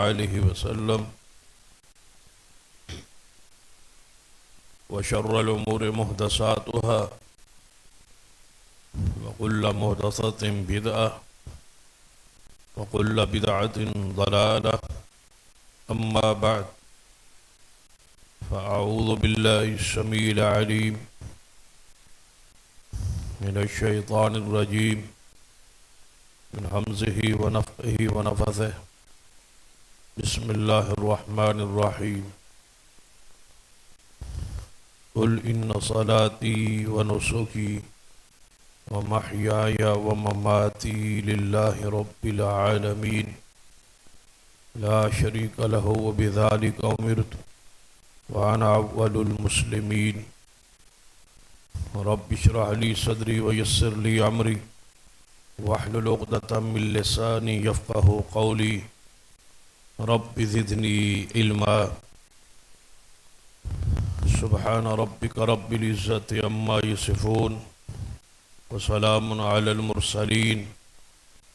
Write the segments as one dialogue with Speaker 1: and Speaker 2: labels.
Speaker 1: آلہ وسلم وشر الأمور محدثاتها وكل محدثة بدعة وكل بدعة ضلالة أما بعد فأعوذ بالله السميع العليم من الشيطان الرجيم من همزه ونفخه ونفثه بسم الله الرحمن الرحيم قل إن صلاتي ونسكي ومحياي ومماتي لله رب العالمين لا شريك له وبذلك أمرت وأنا أول المسلمين رب اشرح لي صدري ويسر لي أمري واحلل عقدة من لساني يفقهوا قولي رب زدني علما سبحان ربك رب العزة عما يصفون وسلام على المرسلين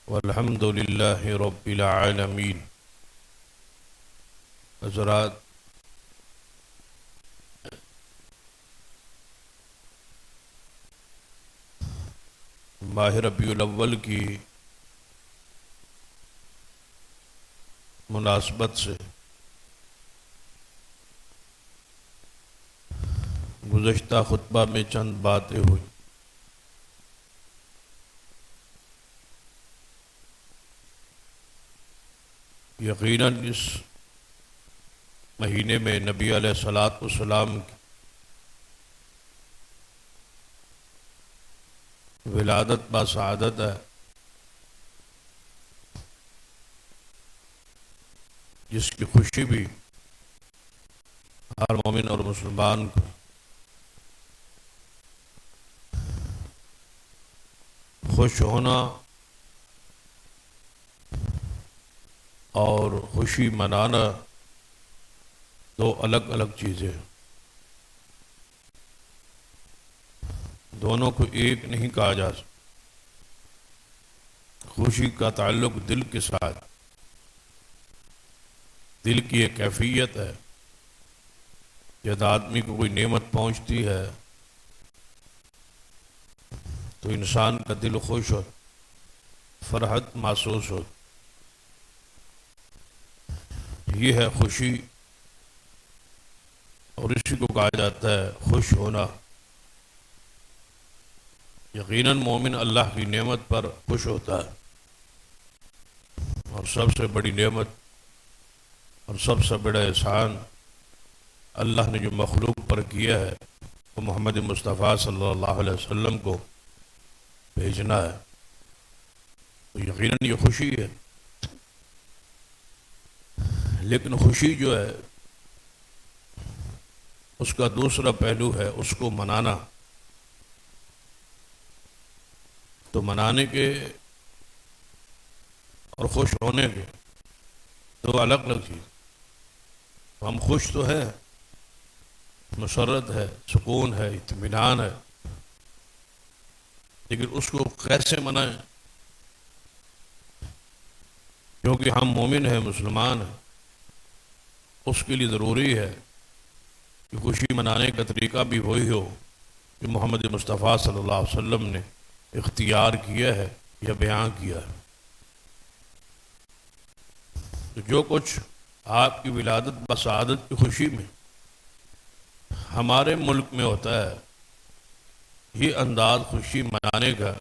Speaker 1: والحمد لله رب العالمين. حضرات، ماہ ربیع الاول کی مناسبت سے گزشتہ خطبہ میں چند باتیں ہوئی. یقیناً اس مہینے میں نبی علیہ الصلاۃ والسلام کی ولادت باسعادت ہے، جس کی خوشی بھی ہر مومن اور مسلمان کو خوش ہونا اور خوشی منانا دو الگ الگ چیزیں ہیں. دونوں کو ایک نہیں کہا جا سکتا. خوشی کا تعلق دل کے ساتھ، دل کی ایک کیفیت ہے. جب آدمی کو کوئی نعمت پہنچتی ہے تو انسان کا دل خوش ہو، فرحت محسوس ہو. یہ ہے خوشی، اور اسی کو کہا جاتا ہے خوش ہونا. یقیناً مومن اللہ کی نعمت پر خوش ہوتا ہے، اور سب سے بڑی نعمت اور سب سے بڑا احسان اللہ نے جو مخلوق پر کیا ہے وہ محمد مصطفیٰ صلی اللہ علیہ وسلم کو بھیجنا ہے. تو یقیناً یہ خوشی ہے. لیکن خوشی جو ہے اس کا دوسرا پہلو ہے اس کو منانا. تو منانے کے اور خوش ہونے کے دو الگ الگ چیز. ہم خوش تو ہیں، مسرت ہے، سکون ہے، اطمینان ہے، لیکن اس کو کیسے منائیں؟ کیونکہ ہم مومن ہیں، مسلمان ہیں. اس کے لیے ضروری ہے کہ خوشی منانے کا طریقہ بھی وہی ہو کہ محمد مصطفیٰ صلی اللہ علیہ وسلم نے اختیار کیا ہے یا بیان کیا ہے. تو جو کچھ آپ کی ولادت بسعادت کی خوشی میں ہمارے ملک میں ہوتا ہے، یہ انداز خوشی منانے کا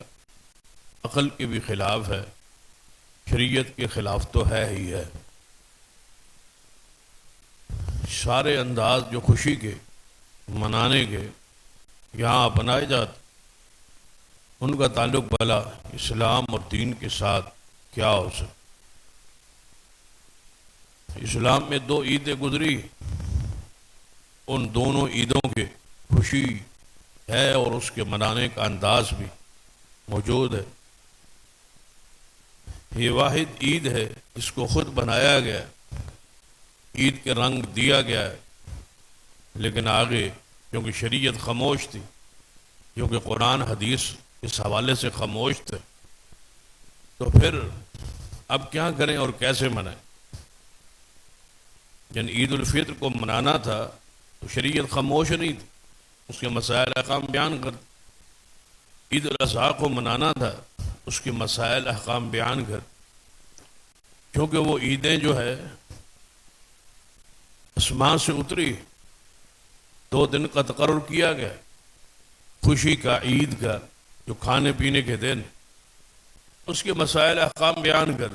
Speaker 1: عقل کے بھی خلاف ہے، شریعت کے خلاف تو ہے ہی ہے. سارے انداز جو خوشی کے منانے کے یہاں اپنائے جاتے، ان کا تعلق بھلا اسلام اور دین کے ساتھ کیا ہو سکتا؟ اسلام میں دو عیدیں گزری، ان دونوں عیدوں کے خوشی ہے اور اس کے منانے کا انداز بھی موجود ہے. یہ واحد عید ہے اس کو خود بنایا گیا، عید کے رنگ دیا گیا ہے، لیکن آگے کیونکہ شریعت خاموش تھی، کیونکہ قرآن حدیث اس حوالے سے خاموش تھے، تو پھر اب کیا کریں اور کیسے منائیں؟ یعنی عید الفطر کو منانا تھا تو شریعت خاموش نہیں تھی، اس کے مسائل احکام بیان کر. عید الاضحیٰ کو منانا تھا، اس کے مسائل احکام بیان کر. کیونکہ وہ عیدیں جو ہے آسمان سے اتری، 2 دن کا تقرر کیا گیا، خوشی کا، عید کا، جو کھانے پینے کے دن، اس کے مسائل احکام بیان کر.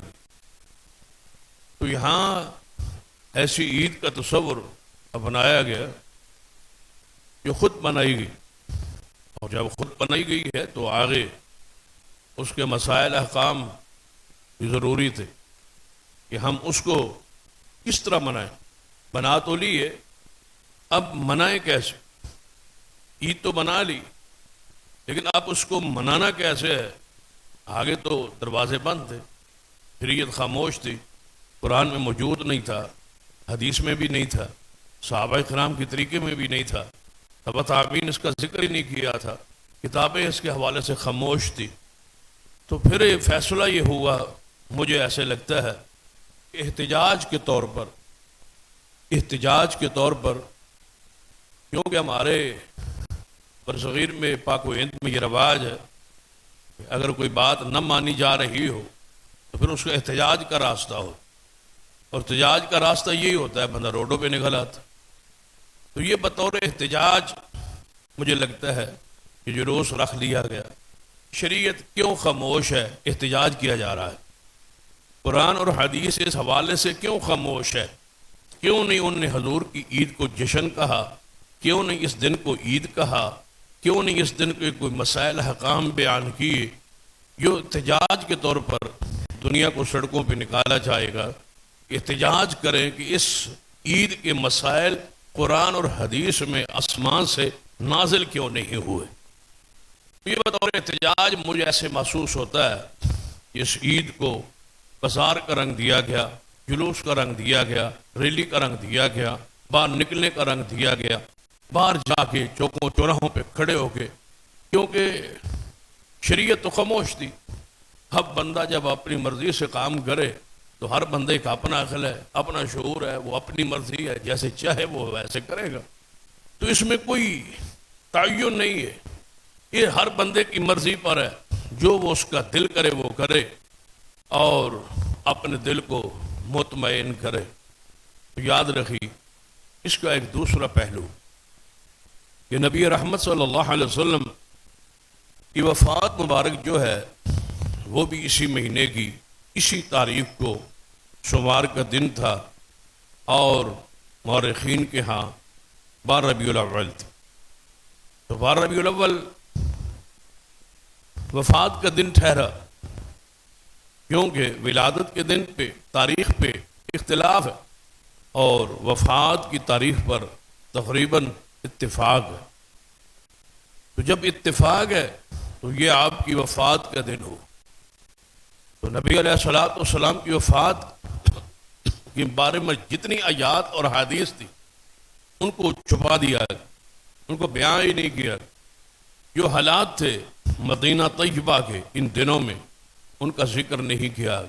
Speaker 1: تو یہاں ایسی عید کا تصور اپنایا گیا جو خود بنائی گئی، اور جب خود بنائی گئی ہے تو آگے اس کے مسائل احکام بھی ضروری تھے کہ ہم اس کو کس طرح منائیں. بنا تو لیے، اب منائیں کیسے؟ عید تو بنا لی، لیکن اب اس کو منانا کیسے ہے؟ آگے تو دروازے بند تھے، شریعت خاموش تھی، قرآن میں موجود نہیں تھا، حدیث میں بھی نہیں تھا، صحابہ کرام کے طریقے میں بھی نہیں تھا، تبع تابعین اس کا ذکر ہی نہیں کیا تھا، کتابیں اس کے حوالے سے خاموش تھی. تو پھر فیصلہ یہ ہوا، مجھے ایسے لگتا ہے کہ احتجاج کے طور پر کیونکہ ہمارے برصغیر میں، پاک و ہند میں یہ رواج ہے کہ اگر کوئی بات نہ مانی جا رہی ہو تو پھر اس کا احتجاج کا راستہ ہو، اور احتجاج کا راستہ یہی ہوتا ہے بندہ روڈوں پہ نکل آتا. تو یہ بطور احتجاج مجھے لگتا ہے کہ جلوس رکھ لیا گیا. شریعت کیوں خاموش ہے؟ احتجاج کیا جا رہا ہے. قرآن اور حدیث اس حوالے سے کیوں خاموش ہے؟ کیوں نہیں انہوں نے حضور کی عید کو جشن کہا؟ کیوں نہیں اس دن کو عید کہا؟ کیوں نہیں اس دن کے کوئی مسائل حکام بیان کیے؟ جو احتجاج کے طور پر دنیا کو سڑکوں پہ نکالا جائے گا، احتجاج کریں کہ اس عید کے مسائل قرآن اور حدیث میں آسمان سے نازل کیوں نہیں ہوئے. یہ بطور احتجاج مجھے ایسے محسوس ہوتا ہے کہ اس عید کو بازار کا رنگ دیا گیا، جلوس کا رنگ دیا گیا، ریلی کا رنگ دیا گیا، باہر نکلنے کا رنگ دیا گیا، باہر جا کے چوکوں چوراہوں پہ کھڑے ہو کے، کیونکہ شریعت تو خاموش تھی. اب بندہ جب اپنی مرضی سے کام کرے تو ہر بندے کا اپنا عقل ہے، اپنا شعور ہے، وہ اپنی مرضی ہے، جیسے چاہے وہ ویسے کرے گا. تو اس میں کوئی تعین نہیں ہے، یہ ہر بندے کی مرضی پر ہے، جو وہ اس کا دل کرے وہ کرے اور اپنے دل کو مطمئن کرے. تو یاد رکھی اس کا ایک دوسرا پہلو کہ نبی رحمت صلی اللہ علیہ وسلم کی وفات مبارک جو ہے وہ بھی اسی مہینے کی اسی تاریخ کو شمار کا دن تھا، اور مورخین کے ہاں 12 ربیع الاول تھی. تو 12 ربیع الاول وفات کا دن ٹھہرا، کیونکہ ولادت کے دن پہ تاریخ پہ اختلاف ہے اور وفات کی تاریخ پر تقریباً اتفاق ہے. تو جب اتفاق ہے تو یہ آپ کی وفات کا دن ہو. تو نبی علیہ الصلوۃ والسلام کی وفات کے بارے میں جتنی آیات اور حدیث تھی ان کو چھپا دیا، ان کو بیان ہی نہیں کیا. جو حالات تھے مدینہ طیبہ کے ان دنوں میں ان کا ذکر نہیں کیا.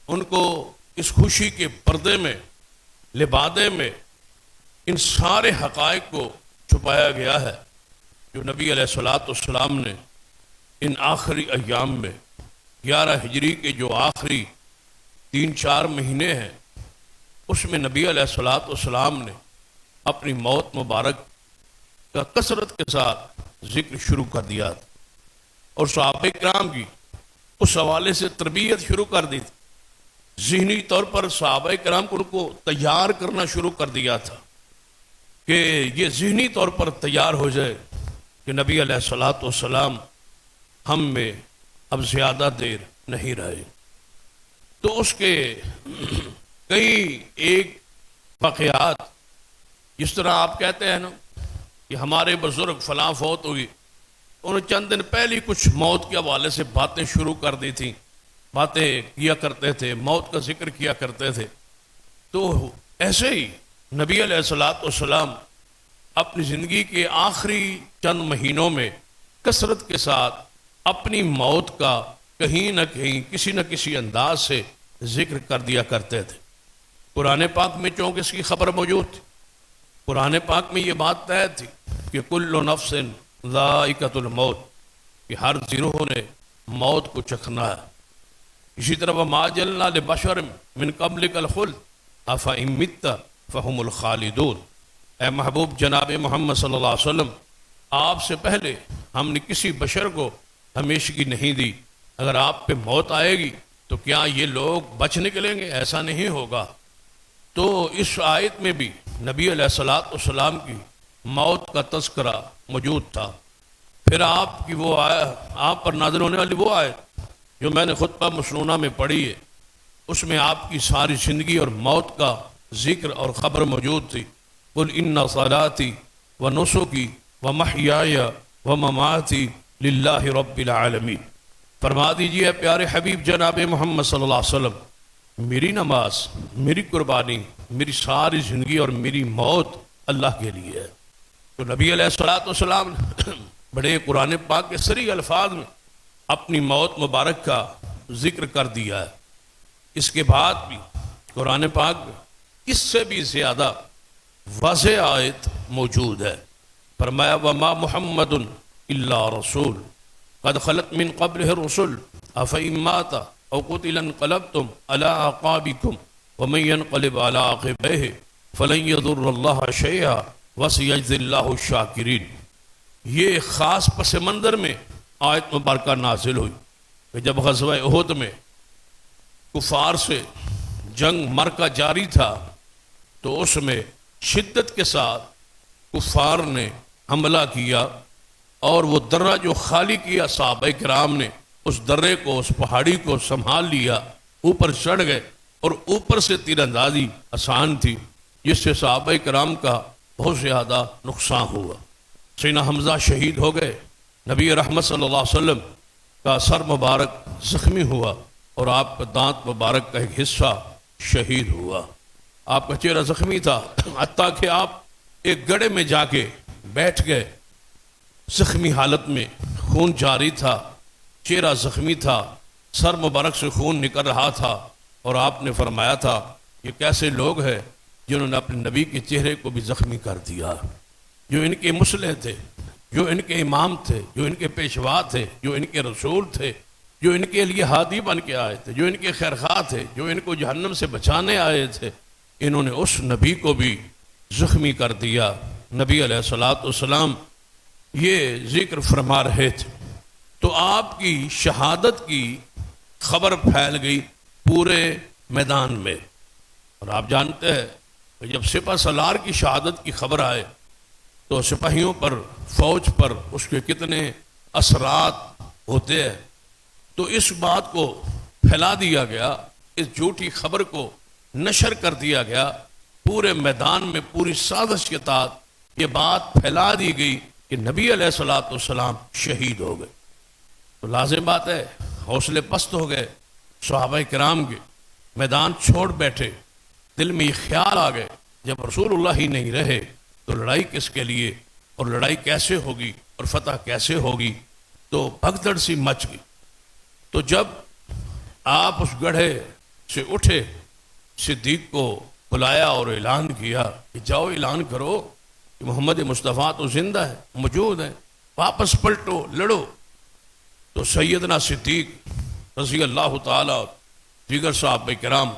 Speaker 1: ان کو اس خوشی کے پردے میں، لبادے میں ان سارے حقائق کو چھپایا گیا ہے جو نبی علیہ الصلوۃ والسلام نے ان آخری ایام میں 11 ہجری کے جو آخری 3-4 مہینے ہیں اس میں نبی علیہ الصلوۃ والسلام نے اپنی موت مبارک کا کثرت کے ساتھ ذکر شروع کر دیا تھا، اور صحابہ کرام کی اس حوالے سے تربیت شروع کر دی تھی. ذہنی طور پر صحابہ کرام کو ان کو تیار کرنا شروع کر دیا تھا کہ یہ ذہنی طور پر تیار ہو جائے کہ نبی علیہ الصلوۃ والسلام ہم میں اب زیادہ دیر نہیں رہے. تو اس کے کئی ایک واقعات، جس طرح آپ کہتے ہیں نا کہ ہمارے بزرگ فلاں فوت ہوئی، انہوں نے چند دن پہلے کچھ موت کے حوالے سے باتیں شروع کر دی تھیں، باتیں کیا کرتے تھے، موت کا ذکر کیا کرتے تھے. تو ایسے ہی نبی علیہ الصلوۃ والسلام اپنی زندگی کے آخری چند مہینوں میں کثرت کے ساتھ اپنی موت کا کہیں نہ کہیں کسی نہ کسی انداز سے ذکر کر دیا کرتے تھے. قرآن پاک میں چونکہ اس کی خبر موجود تھی، قرآن پاک میں یہ بات طے تھی کہ کل نفس ذائقۃ الموت، کہ ہر زیروح نے موت کو چکھنا ہے۔ اسی طرح وما جعلنا لبشر من قبلک الخلد افإن مت فهم الخالدون، اے محبوب جناب محمد صلی اللہ علیہ وسلم، آپ سے پہلے ہم نے کسی بشر کو ہمیشگی نہیں دی، اگر آپ پہ موت آئے گی تو کیا یہ لوگ بچ نکلیں گے؟ ایسا نہیں ہوگا۔ تو اس آیت میں بھی نبی علیہ الصلوۃ والسلام کی موت کا تذکرہ موجود تھا۔ پھر آپ کی وہ آپ پر نازل ہونے والی وہ آیت جو میں نے خطبہ مسنونہ میں پڑھی ہے، اس میں آپ کی ساری زندگی اور موت کا ذکر اور خبر موجود تھی۔ قل ان صلاتی و نسکی و محیای و مماتی للہ رب العالمین، فرما دیجئے پیارے حبیب جناب محمد صلی اللہ علیہ وسلم، میری نماز، میری قربانی، میری ساری زندگی اور میری موت اللہ کے لیے ہے۔ تو نبی علیہ الصلوۃ والسلام نے بڑے قرآن پاک کے صریح الفاظ میں اپنی موت مبارک کا ذکر کر دیا ہے۔ اس کے بعد بھی قرآن پاک میں اس سے بھی زیادہ واضح آیت موجود ہے۔ فرمایا وما محمد الا رسول قد خلت من قبلہ الرسل افإن مات او قتل انقلبتم على اعقابكم ومن ينقلب على عقبيه فلن يضر الله شيئا وسيجزي الله الشاكرين۔ یہ خاص پس منظر میں آیت مبارکہ نازل ہوئی کہ جب غزوہ احد میں کفار سے جنگ مرکہ جاری تھا تو اس میں شدت کے ساتھ کفار نے حملہ کیا، اور وہ درہ جو خالی کیا صحابہ کرام نے اس درے کو، اس پہاڑی کو سنبھال لیا، اوپر چڑھ گئے، اور اوپر سے تیر اندازی آسان تھی جس سے صحابہ کرام کا بہت زیادہ نقصان ہوا۔ سیدنا حمزہ شہید ہو گئے، نبی رحمت صلی اللہ علیہ وسلم کا سر مبارک زخمی ہوا، اور آپ کا دانت مبارک کا ایک حصہ شہید ہوا، آپ کا چہرہ زخمی تھا، حتیٰ کہ آپ ایک گڑھے میں جا کے بیٹھ گئے، زخمی حالت میں، خون جاری تھا، چہرہ زخمی تھا، سر مبارک سے خون نکل رہا تھا، اور آپ نے فرمایا تھا یہ کیسے لوگ ہیں جنہوں نے اپنے نبی کے چہرے کو بھی زخمی کر دیا، جو ان کے مصلح تھے، جو ان کے امام تھے، جو ان کے پیشوا تھے، جو ان کے رسول تھے، جو ان کے لیے ہادی بن کے آئے تھے، جو ان کے خیرخواہ تھے، جو ان کو جہنم سے بچانے آئے تھے، انہوں نے اس نبی کو بھی زخمی کر دیا۔ نبی علیہ الصلوۃ والسلام یہ ذکر فرما رہے تھے تو آپ کی شہادت کی خبر پھیل گئی پورے میدان میں، اور آپ جانتے ہیں کہ جب سپہ سالار کی شہادت کی خبر آئے تو سپاہیوں پر، فوج پر اس کے کتنے اثرات ہوتے ہیں۔ تو اس بات کو پھیلا دیا گیا، اس جھوٹی خبر کو نشر کر دیا گیا پورے میدان میں، پوری سازش کے تحت یہ بات پھیلا دی گئی کہ نبی علیہ الصلوۃ والسلام شہید ہو گئے۔ تو لازم بات ہے حوصلے پست ہو گئے صحابہ کرام کے، میدان چھوڑ بیٹھے، دل میں یہ خیال آ گئے جب رسول اللہ ہی نہیں رہے تو لڑائی کس کے لیے، اور لڑائی کیسے ہوگی، اور فتح کیسے ہوگی، تو بھگدڑ سی مچ گئی۔ تو جب آپ اس گڑھے سے اٹھے، صدیق کو بلایا اور اعلان کیا کہ جاؤ اعلان کرو کہ محمد مصطفیٰ تو زندہ ہے، موجود ہے، واپس پلٹو، لڑو۔ تو سیدنا صدیق رضی اللہ تعالی دیگر صحابہ کرام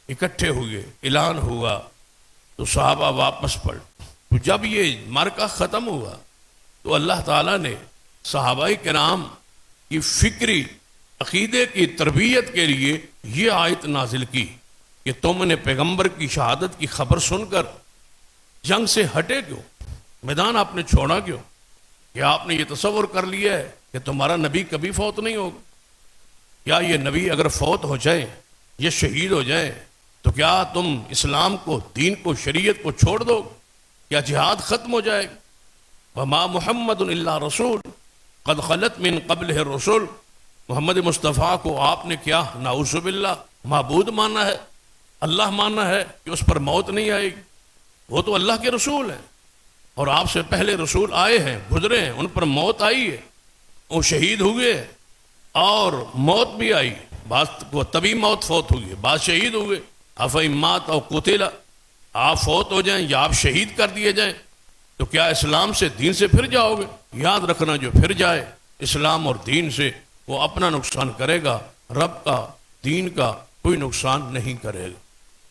Speaker 1: اکٹھے ہوئے، اعلان ہوا تو صحابہ واپس پلٹ۔ تو جب یہ معرکہ ختم ہوا تو اللہ تعالیٰ نے صحابہ کرام کی فکری عقیدے کی تربیت کے لیے یہ آیت نازل کی کہ تم نے پیغمبر کی شہادت کی خبر سن کر جنگ سے ہٹے کیوں، میدان آپ نے چھوڑا کیوں؟ کیا آپ نے یہ تصور کر لیا ہے کہ تمہارا نبی کبھی فوت نہیں ہوگا؟ کیا یہ نبی اگر فوت ہو جائے، یہ شہید ہو جائے، تو کیا تم اسلام کو، دین کو، شریعت کو چھوڑ دو؟ کیا جہاد ختم ہو جائے گا؟ وما محمد الا رسول قد خلت من قبلہ الرسل، محمد مصطفیٰ کو آپ نے کیا نعوذ باللہ معبود مانا ہے، اللہ مانا ہے کہ اس پر موت نہیں آئے گی؟ وہ تو اللہ کے رسول ہیں، اور آپ سے پہلے رسول آئے ہیں، گزرے ہیں، ان پر موت آئی ہے، وہ شہید ہوئے اور موت بھی آئی، بعض کو طبی موت فوت ہوئی ہے، بعض شہید ہوئے، افامات او قتل، آپ فوت ہو جائیں یا آپ شہید کر دیے جائیں تو کیا اسلام سے دین سے پھر جاؤ گے؟ یاد رکھنا جو پھر جائے اسلام اور دین سے وہ اپنا نقصان کرے گا، رب کا دین کا کوئی نقصان نہیں کرے گا۔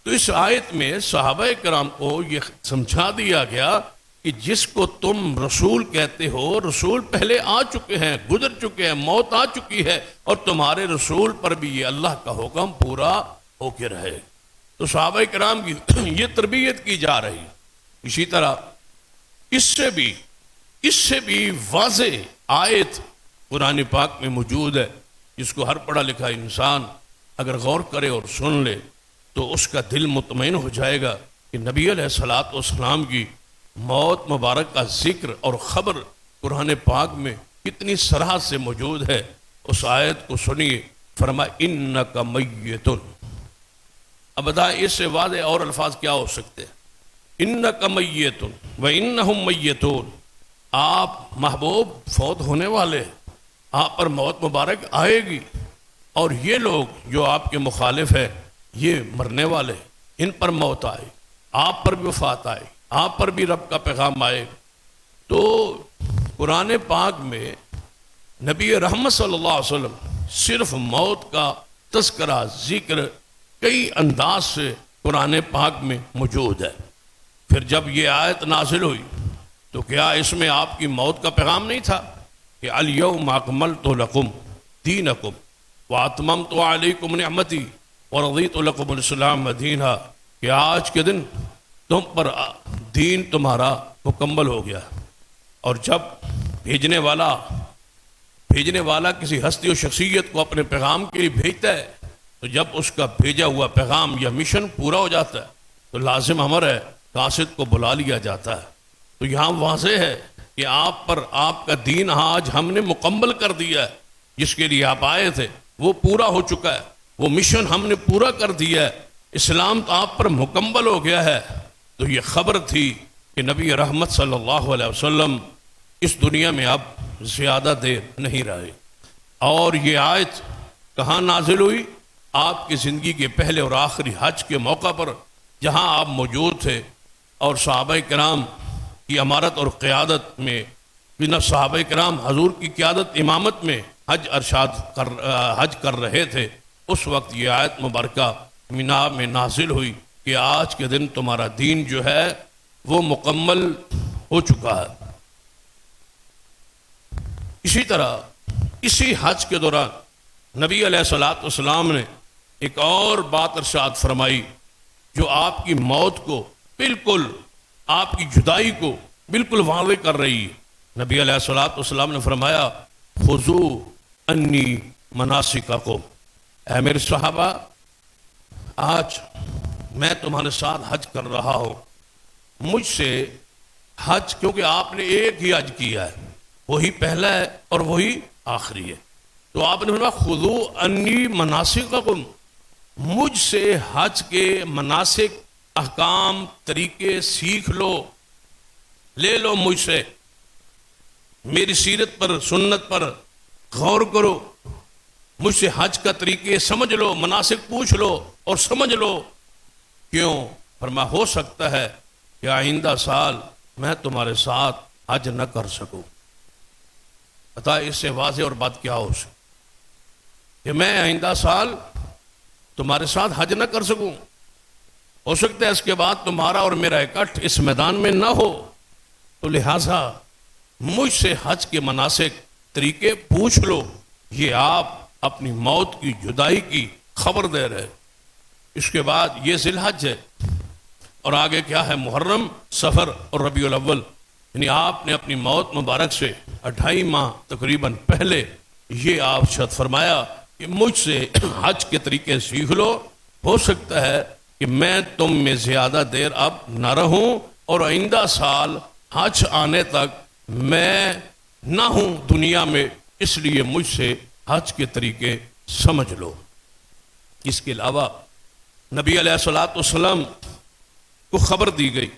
Speaker 1: تو اس آیت میں صحابہ کرام کو یہ سمجھا دیا گیا کہ جس کو تم رسول کہتے ہو، رسول پہلے آ چکے ہیں، گزر چکے ہیں، موت آ چکی ہے، اور تمہارے رسول پر بھی یہ اللہ کا حکم پورا ہو کے رہے۔ تو صحابہ کرام کی یہ تربیت کی جا رہی۔ اسی طرح اس سے بھی واضح آیت قرآن پاک میں موجود ہے، جس کو ہر پڑھا لکھا انسان اگر غور کرے اور سن لے تو اس کا دل مطمئن ہو جائے گا کہ نبی علیہ الصلوۃ والسلام کی موت مبارک کا ذکر اور خبر قرآن پاک میں کتنی صراحت سے موجود ہے۔ اس آیت کو سنیے، فرمایا انک میت۔ اب بتائیں اس سے واضح اور الفاظ کیا ہو سکتے ہیں؟ انک میت وانہم میتون، آپ محبوب فوت ہونے والے، آپ پر موت مبارک آئے گی، اور یہ لوگ جو آپ کے مخالف ہیں یہ مرنے والے، ان پر موت آئے، آپ پر بھی وفات آئے، آپ پر بھی رب کا پیغام آئے۔ تو قرآن پاک میں نبی رحمت صلی اللہ علیہ وسلم صرف موت کا تذکرہ ذکر کئی انداز سے قرآن پاک میں موجود ہے۔ پھر جب یہ آیت نازل ہوئی تو کیا اس میں آپ کی موت کا پیغام نہیں تھا کہ الیوم اکملت لکم دینکم واتممت علیکم نعمتی ورضیت لکم الاسلام دینہ، کہ آج کے دن تم پر دین تمہارا مکمل ہو گیا۔ اور جب بھیجنے والا کسی ہستی و شخصیت کو اپنے پیغام کے لیے بھیجتا ہے تو جب اس کا بھیجا ہوا پیغام یا مشن پورا ہو جاتا ہے تو لازم امر ہے قاصد کو بلا لیا جاتا ہے۔ تو یہاں واضح ہے کہ آپ پر آپ کا دین آج ہم نے مکمل کر دیا ہے، جس کے لیے آپ آئے تھے وہ پورا ہو چکا ہے، وہ مشن ہم نے پورا کر دیا ہے، اسلام تو آپ پر مکمل ہو گیا ہے۔ تو یہ خبر تھی کہ نبی رحمت صلی اللہ علیہ وسلم اس دنیا میں اب زیادہ دیر نہیں رہے۔ اور یہ آیت کہاں نازل ہوئی؟ آپ کی زندگی کے پہلے اور آخری حج کے موقع پر، جہاں آپ موجود تھے، اور صحابہ کرام کی امارت اور قیادت میں، بنا صحابہ کرام حضور کی قیادت امامت میں حج کر رہے تھے، اس وقت یہ آیت مبارکہ مینا میں نازل ہوئی کہ آج کے دن تمہارا دین جو ہے وہ مکمل ہو چکا ہے۔ اسی طرح اسی حج کے دوران نبی علیہ الصلوۃ والسلام نے ایک اور بات ارشاد فرمائی جو آپ کی موت کو بالکل، آپ کی جدائی کو بالکل واضح کر رہی ہے۔ نبی علیہ الصلوۃ والسلام نے فرمایا خذوا انی مناسککم، اے میرے صحابہ آج میں تمہارے ساتھ حج کر رہا ہوں، مجھ سے حج، کیونکہ آپ نے ایک ہی حج کیا ہے، وہی پہلا ہے اور وہی آخری ہے، تو آپ نے فرمایا خذوا انی مناسککم، مجھ سے حج کے مناسک، احکام، طریقے سیکھ لو، لے لو مجھ سے، میری سیرت پر، سنت پر غور کرو، مجھ سے حج کا طریقے سمجھ لو، مناسک پوچھ لو اور سمجھ لو۔ کیوں؟ فرمایا ہو سکتا ہے کہ آئندہ سال میں تمہارے ساتھ حج نہ کر سکوں۔ بتا اس سے واضح اور بات کیا ہو سکتی کہ میں آئندہ سال تمہارے ساتھ حج نہ کر سکوں، ہو سکتا ہے اس کے بعد تمہارا اور میرا اکٹھ اس میدان میں نہ ہو، تو لہٰذا مجھ سے حج کے مناسک طریقے پوچھ لو۔ یہ آپ اپنی موت کی جدائی کی خبر دے رہے۔ اس کے بعد یہ ذی الحج ہے، اور آگے کیا ہے؟ محرم، صفر اور ربیع الاول، یعنی آپ نے اپنی موت مبارک سے 2.5 ماہ تقریباً پہلے یہ آپ شد فرمایا کہ مجھ سے حج کے طریقے سیکھ لو، ہو سکتا ہے کہ میں تم میں زیادہ دیر اب نہ رہوں اور آئندہ سال حج آنے تک میں نہ ہوں دنیا میں، اس لیے مجھ سے حج کے طریقے سمجھ لو۔ اس کے علاوہ نبی علیہ الصلوۃ والسلام کو خبر دی گئی،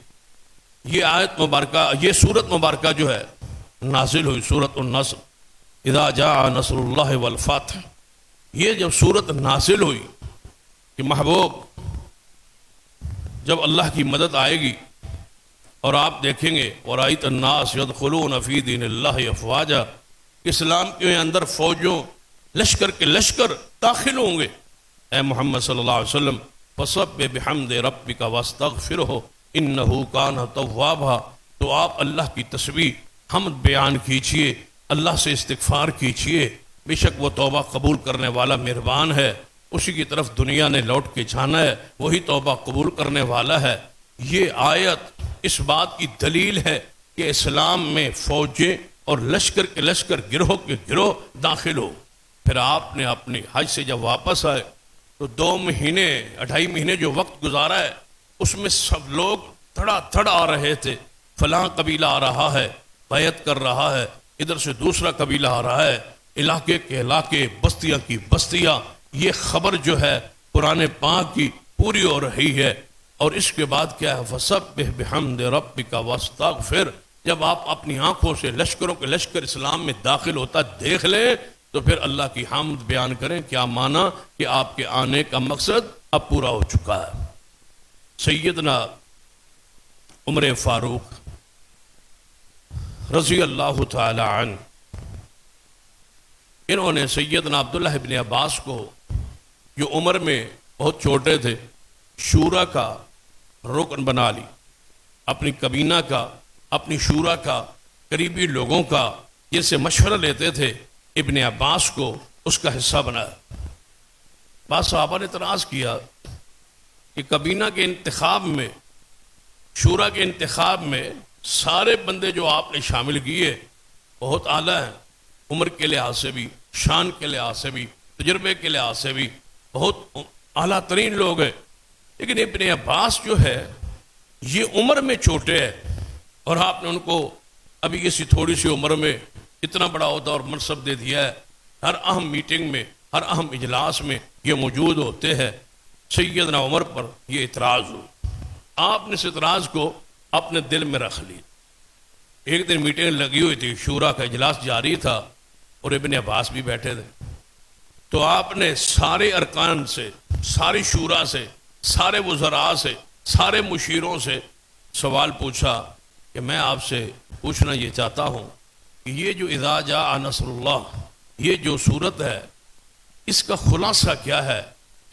Speaker 1: یہ آیت مبارکہ، یہ سورت مبارکہ جو ہے نازل ہوئی، سورت النصر، اذا جاء نصر اللہ والفتح، یہ جب سورت نازل ہوئی کہ محبوب جب اللہ کی مدد آئے گی اور آپ دیکھیں گے وَرَأَيْتَ النَّاسَ يَدْخُلُونَ فِي دِينِ اللَّهِ أَفْوَاجًا، اسلام کے اندر فوجوں لشکر کے لشکر داخل ہوں گے، اے محمد صلی اللہ علیہ وسلم فَسَبِّحْ بِحَمْدِ رَبِّكَ وَاسْتَغْفِرْهُ إِنَّهُ كَانَ تَوَّابًا، تو آپ اللہ کی تسبیح حمد بیان کیجئے، اللہ سے استغفار کیجئے، بے شک وہ توبہ قبول کرنے والا مہربان ہے، اسی کی طرف دنیا نے لوٹ کے جانا ہے، وہی توبہ قبول کرنے والا ہے۔ یہ آیت اس بات کی دلیل ہے کہ اسلام میں فوجیں اور لشکر کے لشکر گروہ کے گروہ داخل ہو۔ پھر آپ نے اپنی حج سے جب واپس آئے تو 2 مہینے 2.5 مہینے جو وقت گزارا ہے اس میں سب لوگ تھڑا تھڑ آ رہے تھے، فلاں قبیلہ آ رہا ہے، بیعت کر رہا ہے، ادھر سے دوسرا قبیلہ آ رہا ہے، علاقے کے علاقے، بستیاں کی بستیاں، یہ خبر جو ہے قرآن پاک کی پوری ہو رہی ہے۔ اور اس کے بعد کیا ہے فَسَبِّحْ بِحَمْدِ رَبِّكَ وَاسْتَغْفِرْ، جب آپ اپنی آنکھوں سے لشکروں کے لشکر اسلام میں داخل ہوتا دیکھ لیں تو پھر اللہ کی حمد بیان کریں۔ کیا معنی کہ آپ کے آنے کا مقصد اب پورا ہو چکا ہے۔ سیدنا عمر فاروق رضی اللہ تعالی عنہ، انہوں نے سیدنا عبداللہ ابن عباس کو، جو عمر میں بہت چھوٹے تھے، شورا کا رکن بنا لی، اپنی کابینہ کا، اپنی شورا کا، قریبی لوگوں کا جن سے مشورہ لیتے تھے، ابن عباس کو اس کا حصہ بنایا۔ بعض صحابہ نے اعتراض کیا کہ کابینہ کے انتخاب میں، شورا کے انتخاب میں سارے بندے جو آپ نے شامل کیے بہت اعلیٰ ہیں، عمر کے لحاظ سے بھی، شان کے لحاظ سے بھی، تجربے کے لحاظ سے بھی بہت اعلیٰ ترین لوگ ہیں، لیکن ابن عباس جو ہے یہ عمر میں چھوٹے ہیں اور آپ نے ان کو ابھی اسی تھوڑی سی عمر میں اتنا بڑا عہدہ اور منصب دے دیا ہے۔ ہر اہم میٹنگ میں، ہر اہم اجلاس میں یہ موجود ہوتے ہیں۔ سیدنا عمر پر یہ اعتراض ہو، آپ نے اس اعتراض کو اپنے دل میں رکھ لی۔ ایک دن میٹنگ لگی ہوئی تھی، شورا کا اجلاس جاری تھا اور ابن عباس بھی بیٹھے تھے، تو آپ نے سارے ارکان سے، ساری شورا سے، سارے وزراء سے، سارے مشیروں سے سوال پوچھا کہ میں آپ سے پوچھنا یہ چاہتا ہوں کہ یہ جو اذا جاء نصر اللہ، یہ جو صورت ہے اس کا خلاصہ کیا ہے،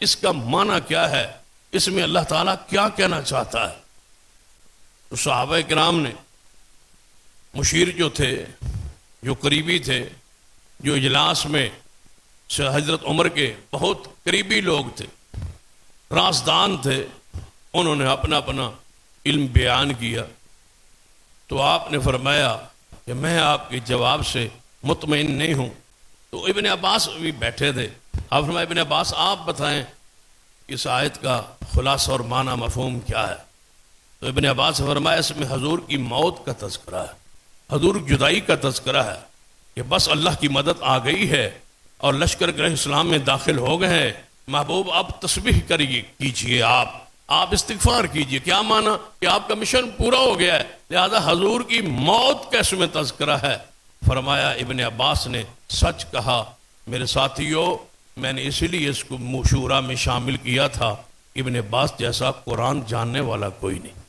Speaker 1: اس کا معنی کیا ہے، اس میں اللہ تعالیٰ کیا کہنا چاہتا ہے؟ تو صحابہ کرام نے، مشیر جو تھے، جو قریبی تھے، جو اجلاس میں حضرت عمر کے بہت قریبی لوگ تھے، رازدان تھے، انہوں نے اپنا اپنا علم بیان کیا۔ تو آپ نے فرمایا کہ میں آپ کے جواب سے مطمئن نہیں ہوں۔ تو ابن عباس بھی بیٹھے تھے، آپ فرمایا ابن عباس آپ بتائیں اس آیت کا خلاصہ اور معنی مفہوم کیا ہے؟ تو ابن عباس نے فرمایا اس میں حضور کی موت کا تذکرہ ہے، حضور جدائی کا تذکرہ ہے کہ بس اللہ کی مدد آ گئی ہے اور لشکر گرہ اسلام میں داخل ہو گئے ہیں، محبوب آپ تسبیح کیجئے، آپ استغفار کیجئے۔ کیا معنی کہ آپ کا مشن پورا ہو گیا ہے، لہذا حضور کی موت کا اس میں تذکرہ ہے۔ فرمایا ابن عباس نے سچ کہا میرے ساتھیوں، میں نے اسی لیے اس کو مشورہ میں شامل کیا تھا، ابن عباس جیسا قرآن جاننے والا کوئی نہیں،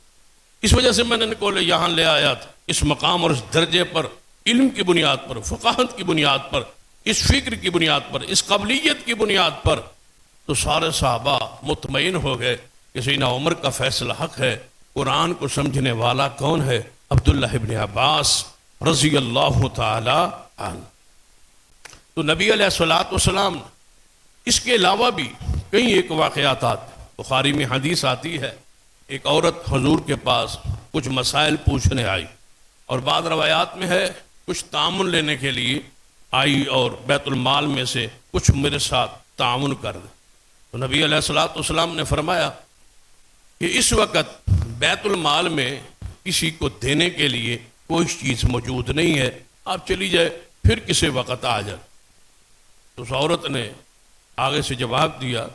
Speaker 1: اس وجہ سے میں نے ان کو یہاں لے آیا تھا، اس مقام اور اس درجے پر، علم کی بنیاد پر، فقاہت کی بنیاد پر، اس فکر کی بنیاد پر، اس قابلیت کی بنیاد پر۔ تو سارے صحابہ مطمئن ہو گئے کہ سیدنا عمر کا فیصلہ حق ہے۔ قرآن کو سمجھنے والا کون ہے؟ عبداللہ ابن عباس رضی اللہ تعالی عنہ۔ تو نبی علیہ الصلوۃ والسلام، اس کے علاوہ بھی کئی ایک واقعات، بخاری میں حدیث آتی ہے، ایک عورت حضور کے پاس کچھ مسائل پوچھنے آئی، اور بعض روایات میں ہے کچھ تعاون لینے کے لیے آئی اور بیت المال میں سے کچھ میرے ساتھ تعاون کر دے۔ تو نبی علیہ الصلوۃ والسلام نے فرمایا کہ اس وقت بیت المال میں کسی کو دینے کے لیے کوئی چیز موجود نہیں ہے، آپ چلی جائے، پھر کسی وقت آ جائے۔ تو اس عورت نے آگے سے جواب دیا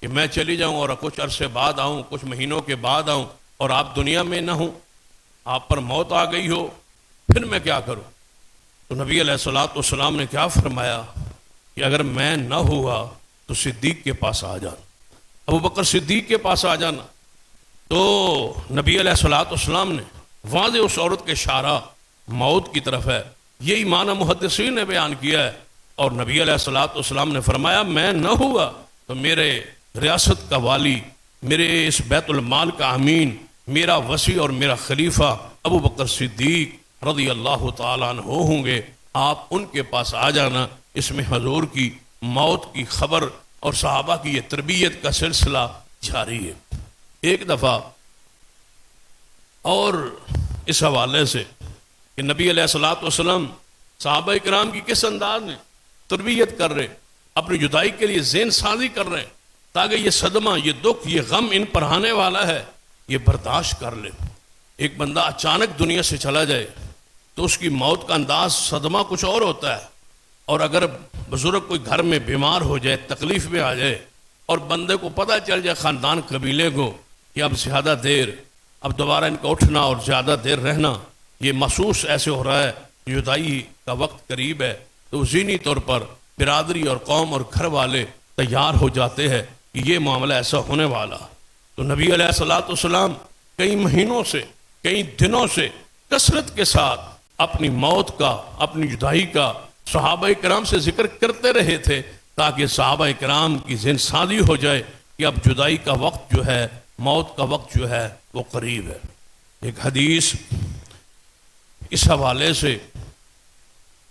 Speaker 1: کہ میں چلی جاؤں اور کچھ عرصے بعد آؤں، کچھ مہینوں کے بعد آؤں، اور آپ دنیا میں نہ ہوں، آپ پر موت آ گئی ہو، پھر میں کیا کروں؟ تو نبی علیہ الصلوۃ والسلام نے کیا فرمایا کہ اگر میں نہ ہوا تو صدیق کے پاس آ جانا، ابو بکر صدیق کے پاس آ جانا۔ تو نبی علیہ الصلوۃ والسلام نے واضح اس عورت کے اشارہ موت کی طرف ہے، یہی معنی محدثین نے بیان کیا ہے۔ اور نبی علیہ الصلوۃ والسلام نے فرمایا میں نہ ہوا تو میرے ریاست کا والی، میرے اس بیت المال کا امین، میرا وصی اور میرا خلیفہ ابو بکر صدیق رضی اللہ تعالیٰ عنہ ہوں گے، آپ ان کے پاس آ جانا۔ اس میں حضور کی موت کی خبر اور صحابہ کی یہ تربیت کا سلسلہ جاری ہے۔ ایک دفعہ اور اس حوالے سے کہ نبی علیہ الصلوۃ والسلام صحابہ کرام کی کس انداز میں تربیت کر رہے، اپنی جدائی کے لیے ذہن سازی کر رہے ہیں تاکہ یہ صدمہ، یہ دکھ، یہ غم ان پر آنے والا ہے یہ برداشت کر لے۔ ایک بندہ اچانک دنیا سے چلا جائے تو اس کی موت کا انداز، صدمہ کچھ اور ہوتا ہے، اور اگر بزرگ کوئی گھر میں بیمار ہو جائے، تکلیف میں آ جائے اور بندے کو پتہ چل جائے خاندان قبیلے کو کہ اب زیادہ دیر، اب دوبارہ ان کا اٹھنا اور زیادہ دیر رہنا یہ محسوس ایسے ہو رہا ہے، جدائی کا وقت قریب ہے، تو ذہنی طور پر برادری اور قوم اور گھر والے تیار ہو جاتے ہیں کہ یہ معاملہ ایسا ہونے والا۔ تو نبی علیہ الصلوۃ والسلام کئی مہینوں سے، کئی دنوں سے کثرت کے ساتھ اپنی موت کا، اپنی جدائی کا صحابہ کرام سے ذکر کرتے رہے تھے تاکہ صحابہ کرام کی ذہن سازی ہو جائے کہ اب جدائی کا وقت جو ہے، موت کا وقت جو ہے وہ قریب ہے۔ ایک حدیث اس حوالے سے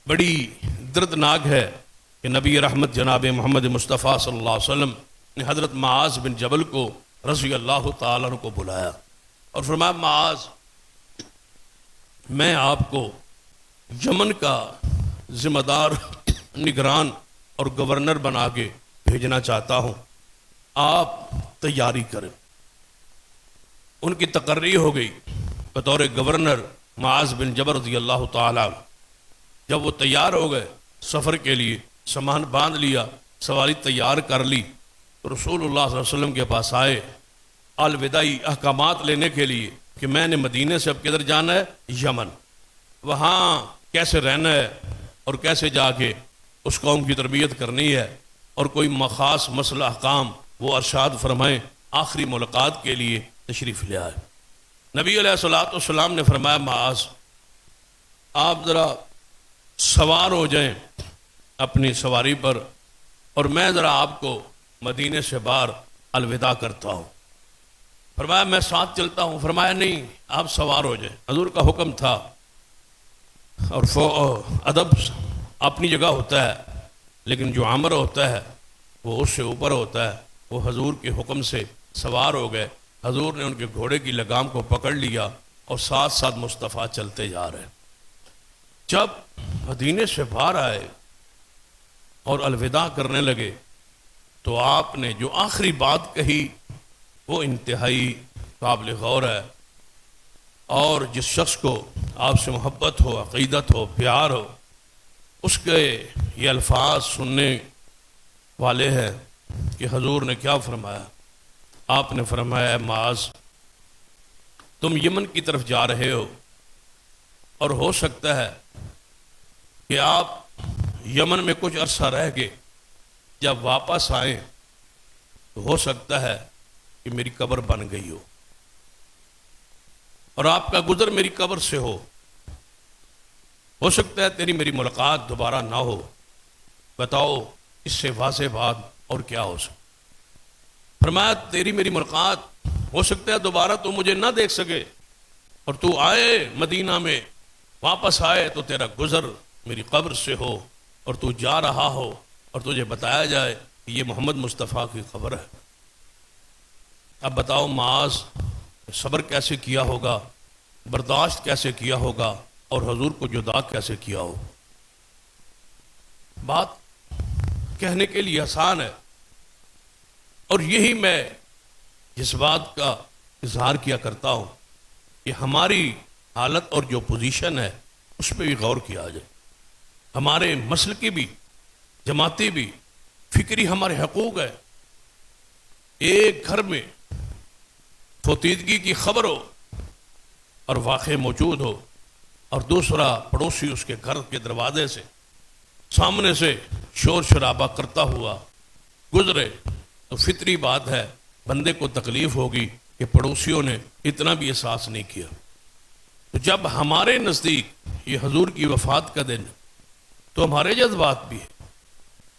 Speaker 1: بڑی دردناک ہے کہ نبی رحمت جناب محمد مصطفیٰ صلی اللہ علیہ وسلم نے حضرت معاذ بن جبل کو رضی اللہ تعالیٰ عنہ کو بلایا اور فرمایا معاذ، میں آپ کو یمن کا ذمہ دار، نگران اور گورنر بنا کے بھیجنا چاہتا ہوں، آپ تیاری کریں۔ ان کی تقرری ہو گئی بطور گورنر معاذ بن جبل رضی اللہ تعالیٰ عنہ۔ جب وہ تیار ہو گئے سفر کے لیے، سامان باندھ لیا، سواری تیار کر لی، تو رسول اللہ صلی اللہ علیہ وسلم کے پاس آئے الوداعی احکامات لینے کے لیے کہ میں نے مدینے سے اب کدھر جانا ہے؟ یمن، وہاں کیسے رہنا ہے اور کیسے جا کے اس قوم کی تربیت کرنی ہے، اور کوئی خاص مسئلہ احکام وہ ارشاد فرمائیں۔ آخری ملاقات کے لیے تشریف لے آئے۔ نبی علیہ الصلوۃ والسلام نے فرمایا معاذ، آپ ذرا سوار ہو جائیں اپنی سواری پر اور میں ذرا آپ کو مدینے سے باہر الوداع کرتا ہوں۔ فرمایا میں ساتھ چلتا ہوں۔ فرمایا نہیں، آپ سوار ہو جائیں، حضور کا حکم تھا۔ اور ادب اپنی جگہ ہوتا ہے لیکن جو امر ہوتا ہے وہ اس سے اوپر ہوتا ہے۔ وہ حضور کے حکم سے سوار ہو گئے، حضور نے ان کے گھوڑے کی لگام کو پکڑ لیا اور ساتھ ساتھ مصطفیٰ چلتے جا رہے ہیں۔ جب مدینے سے باہر آئے اور الوداع کرنے لگے تو آپ نے جو آخری بات کہی وہ انتہائی قابل غور ہے، اور جس شخص کو آپ سے محبت ہو، عقیدت ہو، پیار ہو، اس کے یہ الفاظ سننے والے ہیں کہ حضور نے کیا فرمایا۔ آپ نے فرمایا اے معاذ، تم یمن کی طرف جا رہے ہو اور ہو سکتا ہے کہ آپ یمن میں کچھ عرصہ رہ کے جب واپس آئیں تو ہو سکتا ہے کہ میری قبر بن گئی ہو اور آپ کا گزر میری قبر سے ہو سکتا ہے تیری میری ملاقات دوبارہ نہ ہو۔ بتاؤ اس سے واضح بات اور کیا ہو سکتا؟ فرمایا تیری میری ملاقات ہو سکتا ہے دوبارہ تو مجھے نہ دیکھ سکے، اور تو آئے مدینہ میں، واپس آئے تو تیرا گزر میری قبر سے ہو اور تو جا رہا ہو اور تجھے بتایا جائے کہ یہ محمد مصطفیٰ کی خبر ہے۔ اب بتاؤ معاذ، صبر کیسے کیا ہوگا، برداشت کیسے کیا ہوگا اور حضور کو جدا کیسے کیا ہو؟ بات کہنے کے لیے آسان ہے، اور یہی میں جس بات کا اظہار کیا کرتا ہوں کہ ہماری حالت اور جو پوزیشن ہے اس پہ بھی غور کیا جائے۔ ہمارے مسلکی بھی، جماعتی بھی، فکری ہمارے حقوق ہے۔ ایک گھر میں فوتیدگی کی خبر ہو اور واقع موجود ہو، اور دوسرا پڑوسی اس کے گھر کے دروازے سے سامنے سے شور شرابہ کرتا ہوا گزرے، تو فطری بات ہے بندے کو تکلیف ہوگی، کہ پڑوسیوں نے اتنا بھی احساس نہیں کیا۔ تو جب ہمارے نزدیک یہ حضور کی وفات کا دن تو ہمارے جذبات بھی ہیں،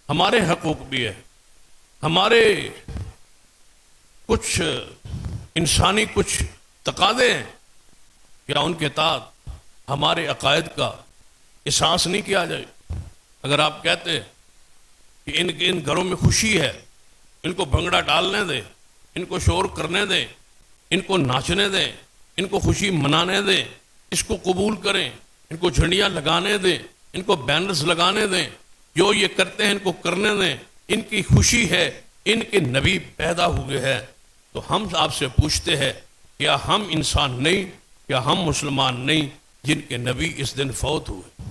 Speaker 1: ہمارے حقوق بھی ہے، ہمارے کچھ انسانی کچھ تقاضے ہیں، کیا ان کے تحت ہمارے عقائد کا احساس نہیں کیا جائے؟ اگر آپ کہتے ہیں کہ ان گھروں میں خوشی ہے، ان کو بھنگڑا ڈالنے دیں، ان کو شور کرنے دیں، ان کو ناچنے دیں، ان کو خوشی منانے دیں، اس کو قبول کریں، ان کو جھنڈیاں لگانے دیں، ان کو بینرز لگانے دیں، جو یہ کرتے ہیں ان کو کرنے دیں، ان کی خوشی ہے، ان کے نبی پیدا ہوئے ہیں۔ تو ہم آپ سے پوچھتے ہیں، کیا ہم انسان نہیں، کیا ہم مسلمان نہیں جن کے نبی اس دن فوت ہوئے؟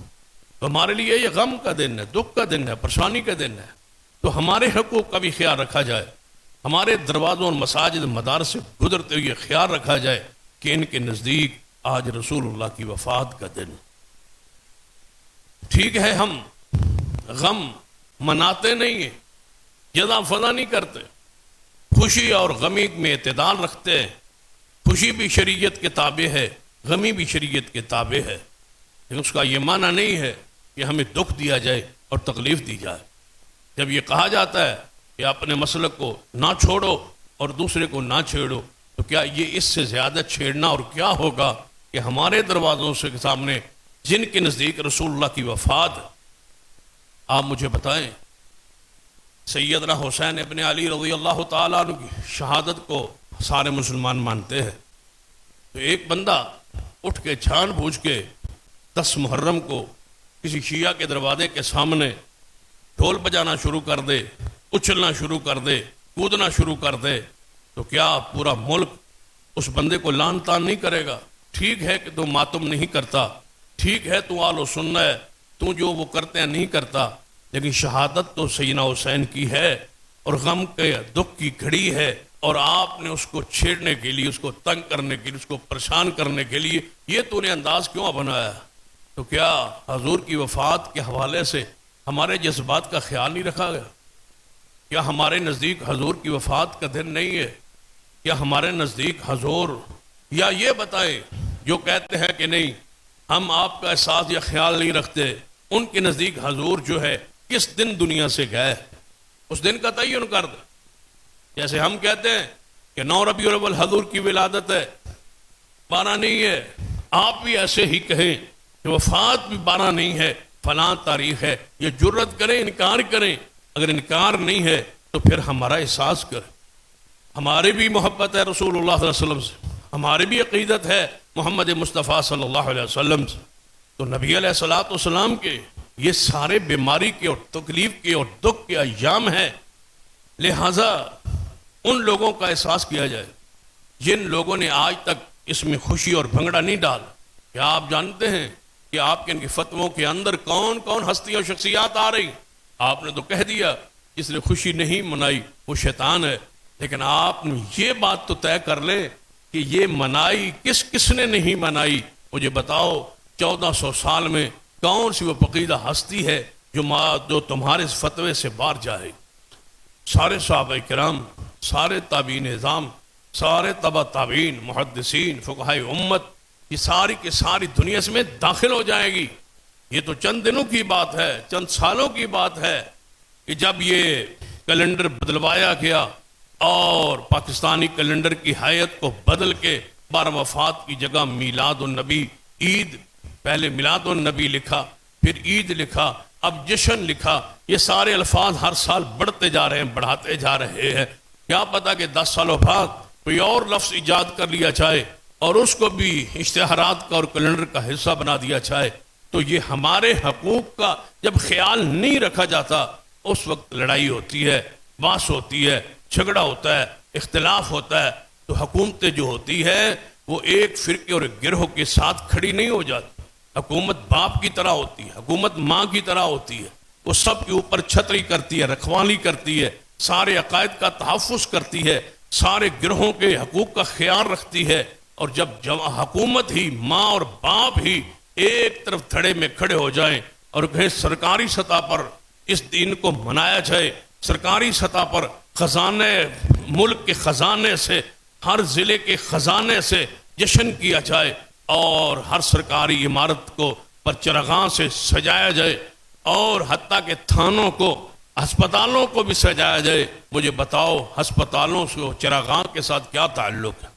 Speaker 1: تو ہمارے لیے یہ غم کا دن ہے، دکھ کا دن ہے، پریشانی کا دن ہے۔ تو ہمارے حقوق کا بھی خیال رکھا جائے، ہمارے دروازوں اور مساجد مدارس سے گزرتے ہوئے خیال رکھا جائے کہ ان کے نزدیک آج رسول اللہ کی وفات کا دن۔ ٹھیک ہے، ہم غم مناتے نہیں ہیں، جزا فضا نہیں کرتے، خوشی اور غمی میں اعتدال رکھتے ہیں۔ خوشی بھی شریعت کے تابع ہے، غمی بھی شریعت کے تابع ہے، لیکن اس کا یہ معنی نہیں ہے کہ ہمیں دکھ دیا جائے اور تکلیف دی جائے۔ جب یہ کہا جاتا ہے کہ اپنے مسلک کو نہ چھوڑو اور دوسرے کو نہ چھیڑو، تو کیا یہ اس سے زیادہ چھیڑنا اور کیا ہوگا کہ ہمارے دروازوں سے سامنے جن کے نزدیک رسول اللہ کی وفات؟ آپ مجھے بتائیں، سیدنا حسین ابن علی رضی اللہ تعالیٰ عنہ کی شہادت کو سارے مسلمان مانتے ہیں، تو ایک بندہ اٹھ کے جان بوجھ کے 10 محرم کو کسی شیعہ کے دروازے کے سامنے ڈھول بجانا شروع کر دے، اچھلنا شروع کر دے، کودنا شروع کر دے، تو کیا پورا ملک اس بندے کو لعن طعن نہیں کرے گا؟ ٹھیک ہے کہ تو ماتم نہیں کرتا، ٹھیک ہے تو آل و سنہ ہے، تو جو وہ کرتے ہیں نہیں کرتا، لیکن شہادت تو سیدنا حسین کی ہے اور غم کے دکھ کی گھڑی ہے، اور آپ نے اس کو چھیڑنے کے لیے، اس کو تنگ کرنے کے لیے، اس کو پریشان کرنے کے لیے یہ تو نے انداز کیوں بنایا؟ تو کیا حضور کی وفات کے حوالے سے ہمارے جذبات کا خیال نہیں رکھا گیا؟ کیا ہمارے نزدیک حضور کی وفات کا دن نہیں ہے؟ کیا ہمارے نزدیک حضور، یا یہ بتائیں جو کہتے ہیں کہ نہیں ہم آپ کا احساس یا خیال نہیں رکھتے، ان کے نزدیک حضور جو ہے کس دن دنیا سے گئے، اس دن کا تعین کر دیں۔ جیسے ہم کہتے ہیں کہ 9 ربیع الاول حضور کی ولادت ہے، 12 نہیں ہے، آپ بھی ایسے ہی کہیں کہ وفات بھی 12 نہیں ہے، فلاں تاریخ ہے، یہ جرت کریں، انکار کریں۔ اگر انکار نہیں ہے تو پھر ہمارا احساس کریں، ہماری بھی محبت ہے رسول اللہ صلی اللہ علیہ وسلم سے، ہماری بھی عقیدت ہے محمد مصطفیٰ صلی اللہ علیہ وسلم سے۔ تو نبی علیہ الصلوۃ والسلام کے یہ سارے بیماری کے اور تکلیف کے اور دکھ کے ایام ہیں، لہذا ان لوگوں کا احساس کیا جائے جن لوگوں نے آج تک اس میں خوشی اور بھنگڑا نہیں ڈال۔ کیا آپ جانتے ہیں کہ آپ کے ان کے فتووں کے اندر کون کون ہستیاں اور شخصیات آ رہی؟ آپ نے تو کہہ دیا جس نے خوشی نہیں منائی وہ شیطان ہے، لیکن آپ نے یہ بات تو طے کر لیں کہ یہ منائی کس نے نہیں منائی؟ مجھے بتاؤ 1400 سال میں کون سی وہ پقیدہ ہستی ہے جو تمہارے اس فتوے سے باہر جائے؟ سارے صحابہ کرام، سارے تابعین نظام، سارے تبع تابعین، محدثین، فقہائے امت، یہ ساری کی ساری دنیا میں داخل ہو جائے گی۔ یہ تو چند دنوں کی بات ہے، چند سالوں کی بات ہے کہ جب یہ کیلنڈر بدلوایا گیا اور پاکستانی کیلنڈر کی حیت کو بدل کے 12 وفات کی جگہ میلاد النبی، عید، پہلے میلاد النبی لکھا، پھر عید لکھا، اب جشن لکھا، یہ سارے الفاظ ہر سال بڑھتے جا رہے ہیں، بڑھاتے جا رہے ہیں۔ کیا پتا کہ 10 سالوں بعد کوئی اور لفظ ایجاد کر لیا جائے اور اس کو بھی اشتہارات کا اور کیلنڈر کا حصہ بنا دیا جائے۔ تو یہ ہمارے حقوق کا جب خیال نہیں رکھا جاتا اس وقت لڑائی ہوتی ہے، بحث ہوتی ہے، جھگڑا ہوتا ہے، اختلاف ہوتا ہے۔ تو حکومتیں جو ہوتی ہے وہ ایک فرقے اور ایک گروہ کے ساتھ کھڑی نہیں ہو جاتی۔ حکومت باپ کی طرح ہوتی ہے، حکومت ماں کی طرح ہوتی ہے، وہ سب کے اوپر چھتری کرتی ہے، رکھوالی کرتی ہے، سارے عقائد کا تحفظ کرتی ہے، سارے گروہوں کے حقوق کا خیال رکھتی ہے۔ اور جب حکومت ہی، ماں اور باپ ہی ایک طرف دھڑے میں کھڑے ہو جائیں اور کہیں سرکاری سطح پر اس دین کو منایا جائے، سرکاری سطح پر خزانے، ملک کے خزانے سے ہر ضلع کے خزانے سے جشن کیا جائے اور ہر سرکاری عمارت کو پرچراغاں سے سجایا جائے اور حتیٰ کہ تھانوں کو ہسپتالوں کو بھی سجایا جائے. مجھے بتاؤ ہسپتالوں سے چراغاں کے ساتھ کیا تعلق ہے؟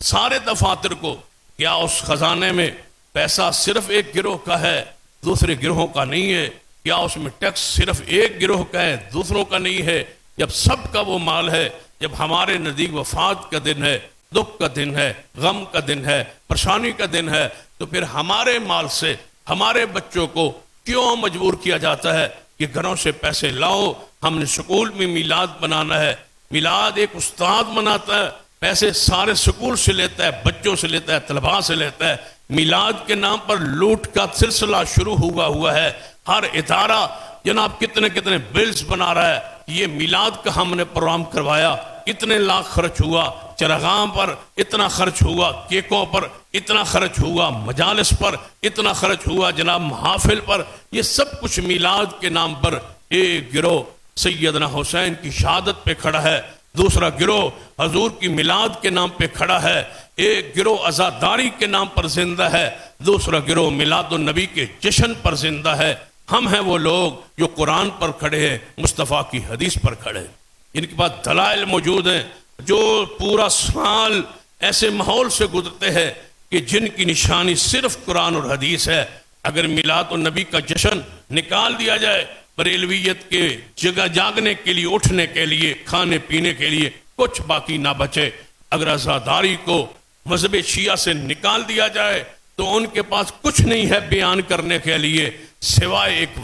Speaker 1: سارے دفاتر کو کیا اس خزانے میں پیسہ صرف ایک گروہ کا ہے دوسرے گروہوں کا نہیں ہے؟ کیا اس میں ٹیکس صرف ایک گروہ کا ہے دوسروں کا نہیں ہے؟ جب سب کا وہ مال ہے، جب ہمارے نزدیک وفات کا دن ہے، دکھ کا دن ہے، غم کا دن ہے، پریشانی کا دن ہے، تو پھر ہمارے مال سے ہمارے بچوں کو کیوں مجبور کیا جاتا ہے کہ گھروں سے پیسے لاؤ؟ ہم نے سکول میں میلاد بنانا ہے. میلاد ایک استاد مناتا ہے، پیسے سارے سکول سے لیتا ہے، بچوں سے لیتا ہے، طلباء سے لیتا ہے. میلاد کے نام پر لوٹ کا سلسلہ شروع ہوا ہے. ہر ادارہ جناب کتنے کتنے بلز بنا رہا ہے. یہ میلاد کا ہم نے پروگرام کروایا، اتنے لاکھ خرچ ہوا، چراغاں پر اتنا خرچ ہوا، کیکوں پر اتنا خرچ ہوا، مجالس پر اتنا خرچ ہوا، جناب محافل پر. یہ سب کچھ میلاد کے نام پر ایک گروہ سیدنا حسین کی شہادت پہ کھڑا ہے، دوسرا گروہ حضور کی میلاد کے نام پہ کھڑا ہے، ایک گروہ عزاداری کے نام پر زندہ ہے، دوسرا گروہ میلاد النبی کے جشن پر زندہ ہے. ہم ہیں وہ لوگ جو قرآن پر کھڑے ہیں، مصطفیٰ کی حدیث پر کھڑے ہیں، ان کے پاس دلائل موجود ہیں، جو پورا سال ایسے ماحول سے گزرتے ہیں کہ جن کی نشانی صرف قرآن اور حدیث ہے. اگر میلاد النبی کا جشن نکال دیا جائے، بریلویت کے جگہ جاگنے کے لیے، اٹھنے کے لیے، کھانے پینے کے لیے کچھ باقی نہ بچے. اگر عزاداری کو مذہب شیعہ سے نکال دیا جائے تو ان کے پاس کچھ نہیں ہے بیان کرنے کے لیے سوائے ایک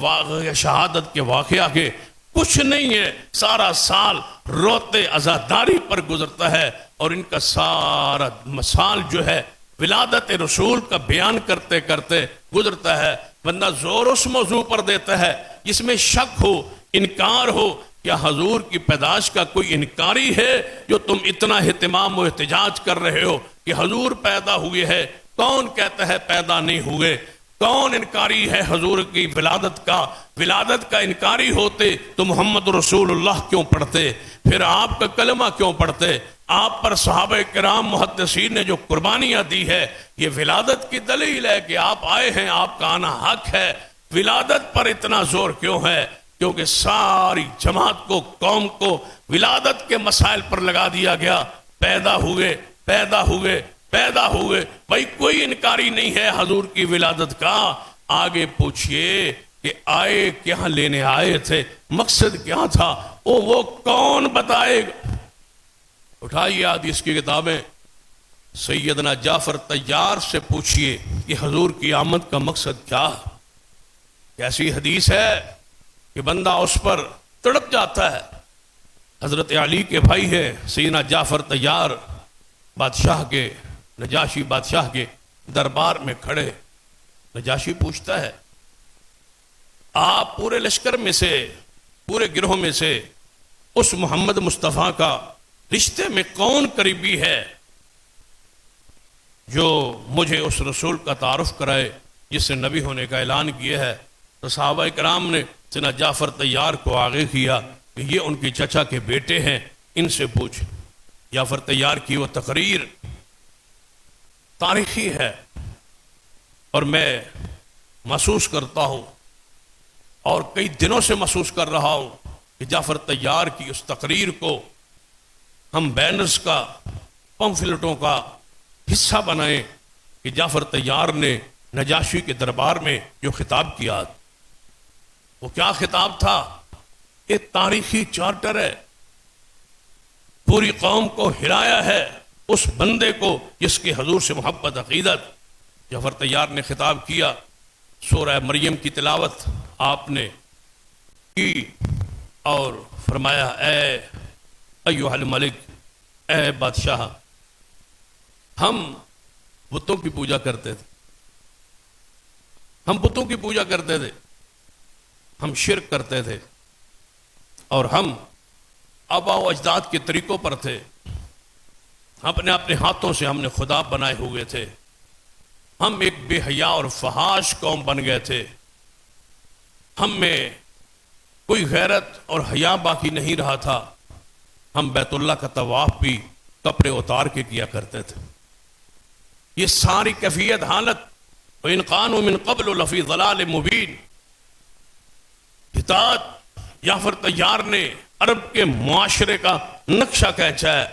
Speaker 1: شہادت کے واقعہ کے، کچھ نہیں ہے. سارا سال روتے عزاداری پر گزرتا ہے اور ان کا سارا مسال جو ہے ولادت رسول کا بیان کرتے کرتے گزرتا ہے. بندہ زور اس موضوع پر دیتا ہے جس میں شک ہو، انکار ہو. کیا حضور کی پیدائش کا کوئی انکاری ہے جو تم اتنا اہتمام و احتجاج کر رہے ہو کہ حضور پیدا ہوئے ہے؟ کون کہتا ہے پیدا نہیں ہوئے؟ کون انکاری ہے حضور کی ولادت کا؟ ولادت کا انکاری ہوتے تو محمد رسول اللہ کیوں پڑھتے؟ پھر آپ کا کلمہ کیوں پڑھتے؟ آپ پر صحابہ کرام محدثین نے جو قربانیاں دی ہے، یہ ولادت کی دلیل ہے کہ آپ آئے ہیں، آپ کا آنا حق ہے. ولادت پر اتنا زور کیوں ہے؟ کیونکہ ساری جماعت کو، قوم کو ولادت کے مسائل پر لگا دیا گیا. پیدا ہوئے، پیدا ہوئے، پیدا ہوئے. بھائی کوئی انکاری نہیں ہے حضور کی ولادت کا. آگے پوچھئے کہ آئے کیا لینے آئے تھے، مقصد کیا تھا؟ وہ کون بتائے گا؟ اٹھائیے حدیث کی کتابیں، سیدنا جعفر طیار سے پوچھئے کہ حضور کی آمد کا مقصد کیا؟ کیسی حدیث ہے کہ بندہ اس پر تڑپ جاتا ہے. حضرت علی کے بھائی ہے سیدنا جعفر طیار، بادشاہ کے، نجاشی بادشاہ کے دربار میں کھڑے. نجاشی پوچھتا ہے آپ پورے لشکر میں سے، پورے گروہ میں سے اس محمد مصطفیٰ کا رشتے میں کون قریبی ہے جو مجھے اس رسول کا تعارف کرائے جس سے نبی ہونے کا اعلان کیا ہے؟ تو صحابہ کرام نے سیدنا جعفر طیار کو آگے کیا کہ یہ ان کے چچا کے بیٹے ہیں، ان سے پوچھ. جعفر طیار کی وہ تقریر تاریخی ہے اور میں محسوس کرتا ہوں اور کئی دنوں سے محسوس کر رہا ہوں کہ جعفر طیار کی اس تقریر کو ہم بینرز کا، پمفلٹوں کا حصہ بنائیں کہ جعفر طیار نے نجاشی کے دربار میں جو خطاب کیا. وہ کیا خطاب تھا؟ ایک تاریخی چارٹر ہے، پوری قوم کو ہلایا ہے اس بندے کو جس کے حضور سے محبت عقیدت. جعفر طیار نے خطاب کیا، سورہ مریم کی تلاوت آپ نے کی اور فرمایا اے ایھا الملک، اے بادشاہ، ہم بتوں کی پوجا کرتے تھے، ہم بتوں کی پوجا کرتے تھے، ہم شرک کرتے تھے اور ہم آبا و اجداد کے طریقوں پر تھے. اپنے ہاتھوں سے ہم نے خدا بنائے ہوئے تھے. ہم ایک بے حیا اور فحاش قوم بن گئے تھے. ہم میں کوئی غیرت اور حیا باقی نہیں رہا تھا. ہم بیت اللہ کا طواف بھی کپڑے اتار کے کیا کرتے تھے. یہ ساری کیفیت حالت وَإِنْ كَانُوا مِنْ قَبْلُ لَفِي ضَلَالٍ مُبِينٍ. ہدایت جعفر طیار نے عرب کے معاشرے کا نقشہ کھینچا ہے.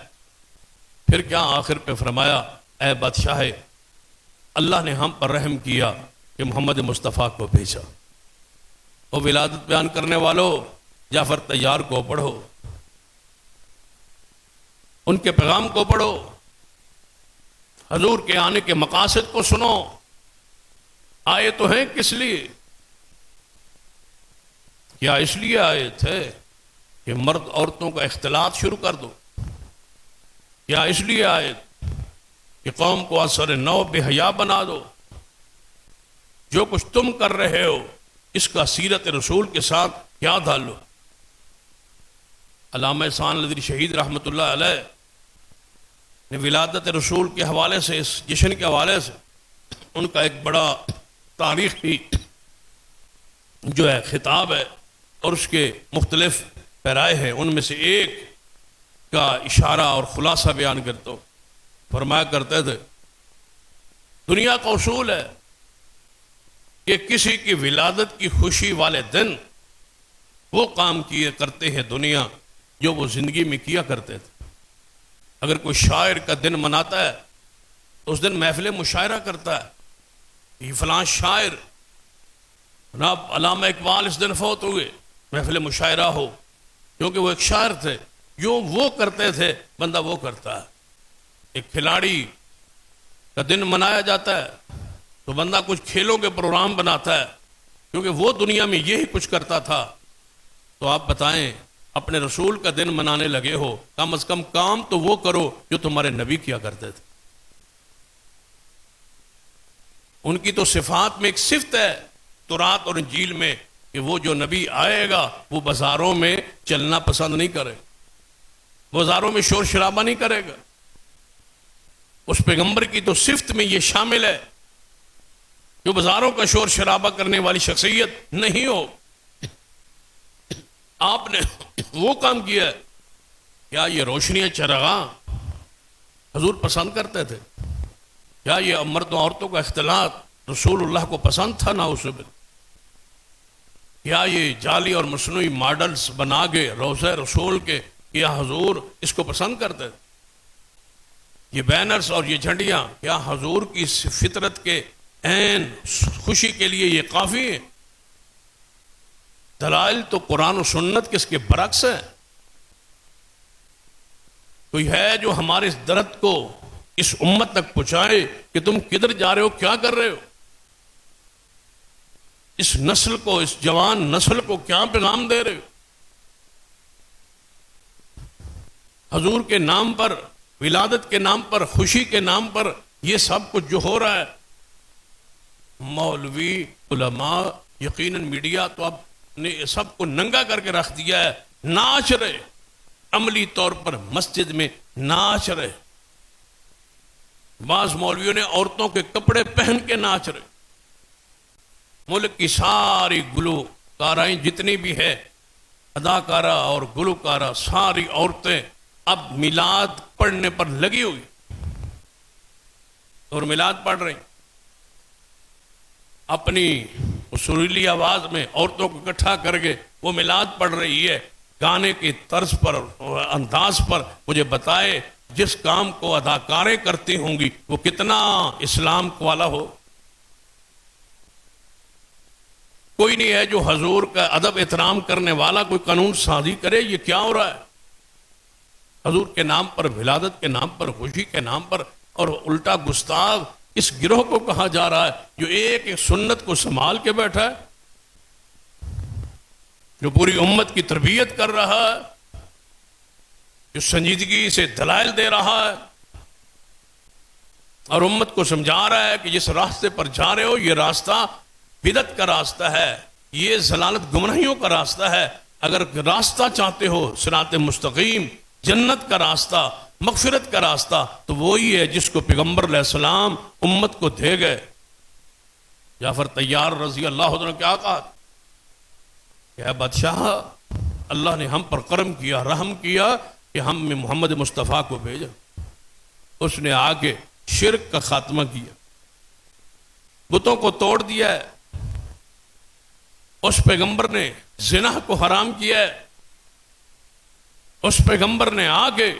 Speaker 1: پھر کیا آخر پہ فرمایا اے بادشاہ اللہ نے ہم پر رحم کیا کہ محمد مصطفیٰ کو بھیجا. وہ ولادت بیان کرنے والوں جعفر طیار کو پڑھو، ان کے پیغام کو پڑھو، حضور کے آنے کے مقاصد کو سنو. آئے تو ہیں کس لیے؟ کیا اس لیے آئے تھے کہ مرد عورتوں کا اختلاط شروع کر دو؟ کیا اس لیے آئے کہ قوم کو اثر نو بے حیا بنا دو؟ جو کچھ تم کر رہے ہو اس کا سیرت رسول کے ساتھ کیا ڈالو؟ علامہ احسان الندوی شہید رحمۃ اللہ علیہ نے ولادت رسول کے حوالے سے، اس جشن کے حوالے سے ان کا ایک بڑا تاریخی جو ہے خطاب ہے اور اس کے مختلف پیرائے ہیں. ان میں سے ایک کا اشارہ اور خلاصہ بیان کرتا ہوں. فرمایا کرتے تھے دنیا کا اصول ہے کہ کسی کی ولادت کی خوشی والے دن وہ کام کیے کرتے ہیں دنیا جو وہ زندگی میں کیا کرتے تھے. اگر کوئی شاعر کا دن مناتا ہے تو اس دن محفل مشاعرہ کرتا ہے. یہ فلاں شاعر جناب علامہ اقبال اس دن فوت ہوئے، محفل مشاعرہ ہو، کیونکہ وہ ایک شاعر تھے. جو وہ کرتے تھے بندہ وہ کرتا ہے. ایک کھلاڑی کا دن منایا جاتا ہے تو بندہ کچھ کھیلوں کے پروگرام بناتا ہے کیونکہ وہ دنیا میں یہی کچھ کرتا تھا. تو آپ بتائیں اپنے رسول کا دن منانے لگے ہو، کم از کم کام تو وہ کرو جو تمہارے نبی کیا کرتے تھے. ان کی تو صفات میں ایک صفت ہے تورات اور انجیل میں کہ وہ جو نبی آئے گا وہ بازاروں میں چلنا پسند نہیں کرے، بازاروں میں شور شرابہ نہیں کرے گا. اس پیغمبر کی تو صفت میں یہ شامل ہے جو بازاروں کا شور شرابہ کرنے والی شخصیت نہیں ہو. آپ نے وہ کام کیا ہے. کیا یہ روشنیاں چراغاں حضور پسند کرتے تھے؟ کیا یہ مرد و عورتوں کا اختلاط رسول اللہ کو پسند تھا؟ نہ اسے بھی. کیا یہ جعلی اور مصنوعی ماڈلز بنا کے روضہ رسول کے کیا حضور اس کو پسند کرتے تھے؟ یہ بینرز اور یہ جھنڈیاں کیا حضور کی فطرت کے عین خوشی کے لیے یہ کافی ہے؟ دلائل تو قرآن و سنت کس کے برعکس ہے. کوئی ہے جو ہمارے اس درد کو اس امت تک پہنچائے کہ تم کدھر جا رہے ہو، کیا کر رہے ہو؟ اس نسل کو، اس جوان نسل کو کیا پیغام دے رہے ہو؟ حضور کے نام پر، ولادت کے نام پر، خوشی کے نام پر یہ سب کچھ جو ہو رہا ہے. مولوی، علماء، یقیناً میڈیا تو اب نے سب کو ننگا کر کے رکھ دیا ہے. ناچ رہے، عملی طور پر مسجد میں ناچ رہے. بعض مولویوں نے عورتوں کے کپڑے پہن کے ناچ رہے. ملک کی ساری گلوکارائیں جتنی بھی ہے، اداکارہ اور گلوکارہ، ساری عورتیں اب میلاد پڑھنے پر لگی ہوئی اور میلاد پڑھ رہی. اپنی سریلی آواز میں عورتوں کو اکٹھا کر کے وہ میلاد پڑھ رہی ہے. گانے کی طرز پر، انداز پر. مجھے بتائے جس کام کو اداکاریں کرتی ہوں گی وہ کتنا اسلام والا ہو. کوئی نہیں ہے جو حضور کا ادب احترام کرنے والا کوئی قانون سازی کرے. یہ کیا ہو رہا ہے؟ حضور کے نام پر، ولادت کے نام پر، خوشی کے نام پر، اور الٹا گستاخ اس گروہ کو کہا جا رہا ہے جو ایک ایک سنت کو سنبھال کے بیٹھا ہے، جو پوری امت کی تربیت کر رہا ہے، جو سنجیدگی سے دلائل دے رہا ہے اور امت کو سمجھا رہا ہے کہ جس راستے پر جا رہے ہو یہ راستہ بدعت کا راستہ ہے، یہ ضلالت گمراہیوں کا راستہ ہے. اگر راستہ چاہتے ہو صراط مستقیم، جنت کا راستہ، مغفرت کا راستہ، تو وہی ہے جس کو پیغمبر علیہ السلام امت کو دے گئے. جعفر طیار رضی اللہ عنہ نے کیا کہا کہ اے بادشاہ، اللہ نے ہم پر کرم کیا، رحم کیا کہ ہم میں محمد مصطفیٰ کو بھیجا. اس نے آ کے شرک کا خاتمہ کیا، بتوں کو توڑ دیا ہے۔ اس پیغمبر نے زنا کو حرام کیا ہے۔ اس پیغمبر نے آ کے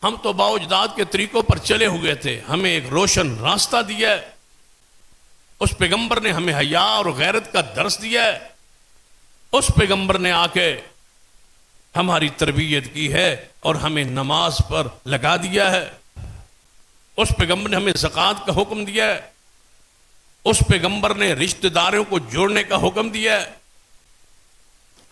Speaker 1: ہم تو باوجداد کے طریقوں پر چلے ہوئے تھے، ہمیں ایک روشن راستہ دیا ہے۔ اس پیغمبر نے ہمیں حیا اور غیرت کا درس دیا ہے۔ اس پیغمبر نے آ کے ہماری تربیت کی ہے اور ہمیں نماز پر لگا دیا ہے۔ اس پیغمبر نے ہمیں زکوٰۃ کا حکم دیا ہے۔ اس پیغمبر نے رشتہ داروں کو جوڑنے کا حکم دیا ہے۔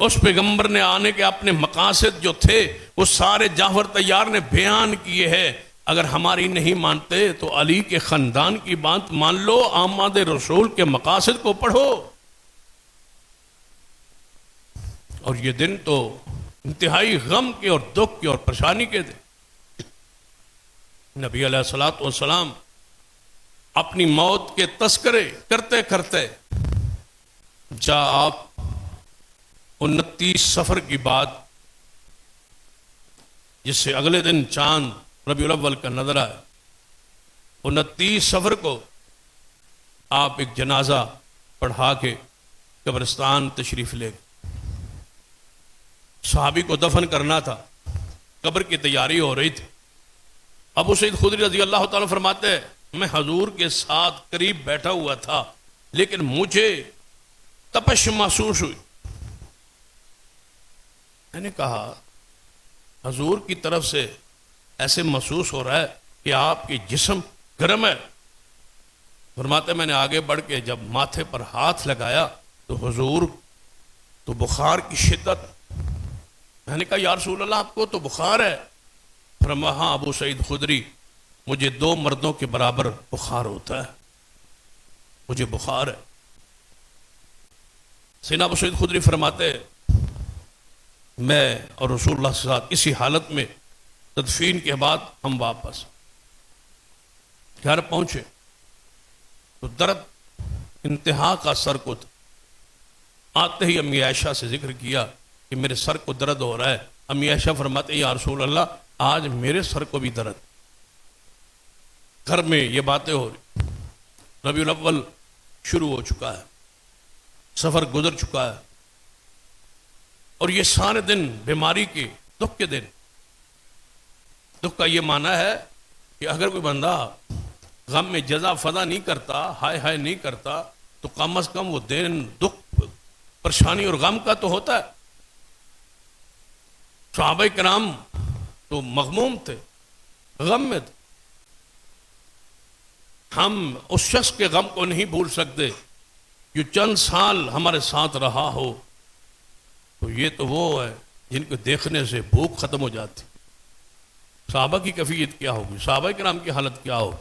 Speaker 1: اس پیغمبر نے آنے کے اپنے مقاصد جو تھے وہ سارے جعفر طیار نے بیان کیے ہیں۔ اگر ہماری نہیں مانتے تو علی کے خاندان کی بات مان لو، آماد رسول کے مقاصد کو پڑھو۔ اور یہ دن تو انتہائی غم کے اور دکھ کے اور پریشانی کے تھے۔ نبی علیہ الصلوۃ والسلام اپنی موت کے تذکرے کرتے کرتے آپ 29 صفر کی بات، جس سے اگلے دن چاند ربیع الاول کا نظر آئے، 29 صفر کو آپ ایک جنازہ پڑھا کے قبرستان تشریف لے گئے۔ صحابی کو دفن کرنا تھا، قبر کی تیاری ہو رہی تھی۔ ابو سعید خدری رضی اللہ تعالیٰ فرماتے ہیں میں حضور کے ساتھ قریب بیٹھا ہوا تھا، لیکن مجھے تپش محسوس ہوئی۔ میں نے کہا حضور کی طرف سے ایسے محسوس ہو رہا ہے کہ آپ کی جسم گرم ہے۔ فرماتے میں نے آگے بڑھ کے جب ماتھے پر ہاتھ لگایا تو حضور تو بخار کی شدت۔ میں نے کہا یا رسول اللہ آپ کو تو بخار ہے؟ فرمایا ہاں ابو سعید خدری، مجھے 2 مردوں کے برابر بخار ہوتا ہے، مجھے بخار ہے۔ سیدنا ابو سعید خدری فرماتے میں اور رسول اللہ کے ساتھ اسی حالت میں تدفین کے بعد ہم واپس گھر پہنچے تو درد انتہا کا سر کو تھا۔ آتے ہی امی عائشہ سے ذکر کیا کہ میرے سر کو درد ہو رہا ہے۔ امی عائشہ فرماتے یا رسول اللہ آج میرے سر کو بھی درد۔ گھر میں یہ باتیں ہو رہی، ربیع الاول شروع ہو چکا ہے، سفر گزر چکا ہے، اور یہ سارے دن بیماری کے دکھ کے دن۔ دکھ کا یہ معنی ہے کہ اگر کوئی بندہ غم میں جزا فضا نہیں کرتا، ہائے ہائے نہیں کرتا، تو کم از کم وہ دن دکھ پریشانی اور غم کا تو ہوتا ہے۔ صحابہ کرام تو مغموم تھے، غم میں تھے۔ ہم اس شخص کے غم کو نہیں بھول سکتے جو چند سال ہمارے ساتھ رہا ہو، تو یہ تو وہ ہے جن کو دیکھنے سے بھوک ختم ہو جاتی۔ صحابہ کی کیفیت کیا ہوگی، صحابہ کرام کی حالت کیا ہوگی؟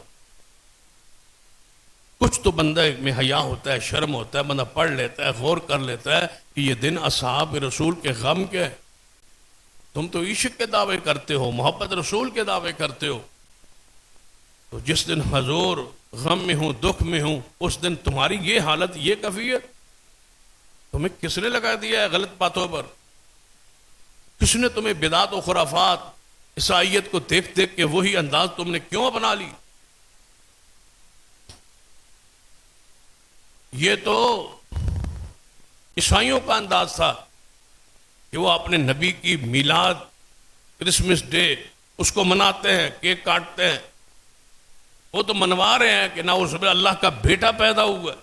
Speaker 1: کچھ تو بندہ میں حیا ہوتا ہے، شرم ہوتا ہے، بندہ پڑھ لیتا ہے، غور کر لیتا ہے کہ یہ دن اصحاب رسول کے غم کے ہیں۔ تم تو عشق کے دعوے کرتے ہو، محبت رسول کے دعوے کرتے ہو، تو جس دن حضور غم میں ہوں، دکھ میں ہوں، اس دن تمہاری یہ حالت، یہ کیفیت، تمہیں کس نے لگا دیا ہے غلط باتوں پر؟ کس نے تمہیں بدعت و خرافات، عیسائیت کو دیکھ دیکھ کے وہی انداز تم نے کیوں اپنا لی؟ یہ تو عیسائیوں کا انداز تھا کہ وہ اپنے نبی کی میلاد، کرسمس ڈے، اس کو مناتے ہیں، کیک کاٹتے ہیں، وہ تو منوا رہے ہیں کہ نعوذ باللہ اللہ کا بیٹا پیدا ہوا ہے۔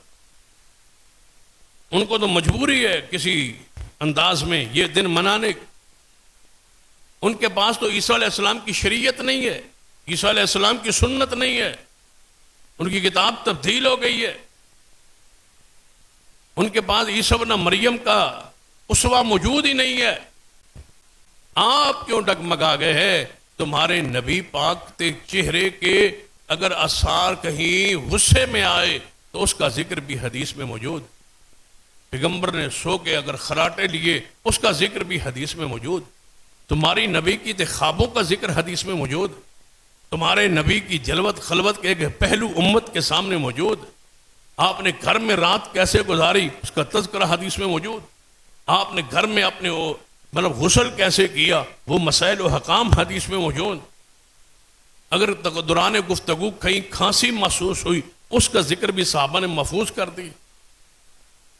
Speaker 1: ان کو تو مجبوری ہے کسی انداز میں یہ دن منانے کی۔ ان کے پاس تو عیسیٰ علیہ السلام کی شریعت نہیں ہے، عیسیٰ علیہ السلام کی سنت نہیں ہے، ان کی کتاب تبدیل ہو گئی ہے۔ ان کے پاس عیسیٰ ابن مریم کا اسوہ موجود ہی نہیں ہے۔ آپ کیوں ڈگمگا گئے ہیں؟ تمہارے نبی پاک کے چہرے کے اگر آثار کہیں غصے میں آئے تو اس کا ذکر بھی حدیث میں موجود۔ پیغمبر نے سو کے اگر خراٹے لیے، اس کا ذکر بھی حدیث میں موجود۔ تمہاری نبی کی خوابوں کا ذکر حدیث میں موجود۔ تمہارے نبی کی جلوت خلوت کے ایک پہلو امت کے سامنے موجود۔ آپ نے گھر میں رات کیسے گزاری، اس کا تذکرہ حدیث میں موجود۔ آپ نے گھر میں اپنے غسل کیسے کیا، وہ مسائل و حکام حدیث میں موجود۔ اگر دوران گفتگو کہیں کھانسی محسوس ہوئی اس کا ذکر بھی صحابہ نے محفوظ کر دی.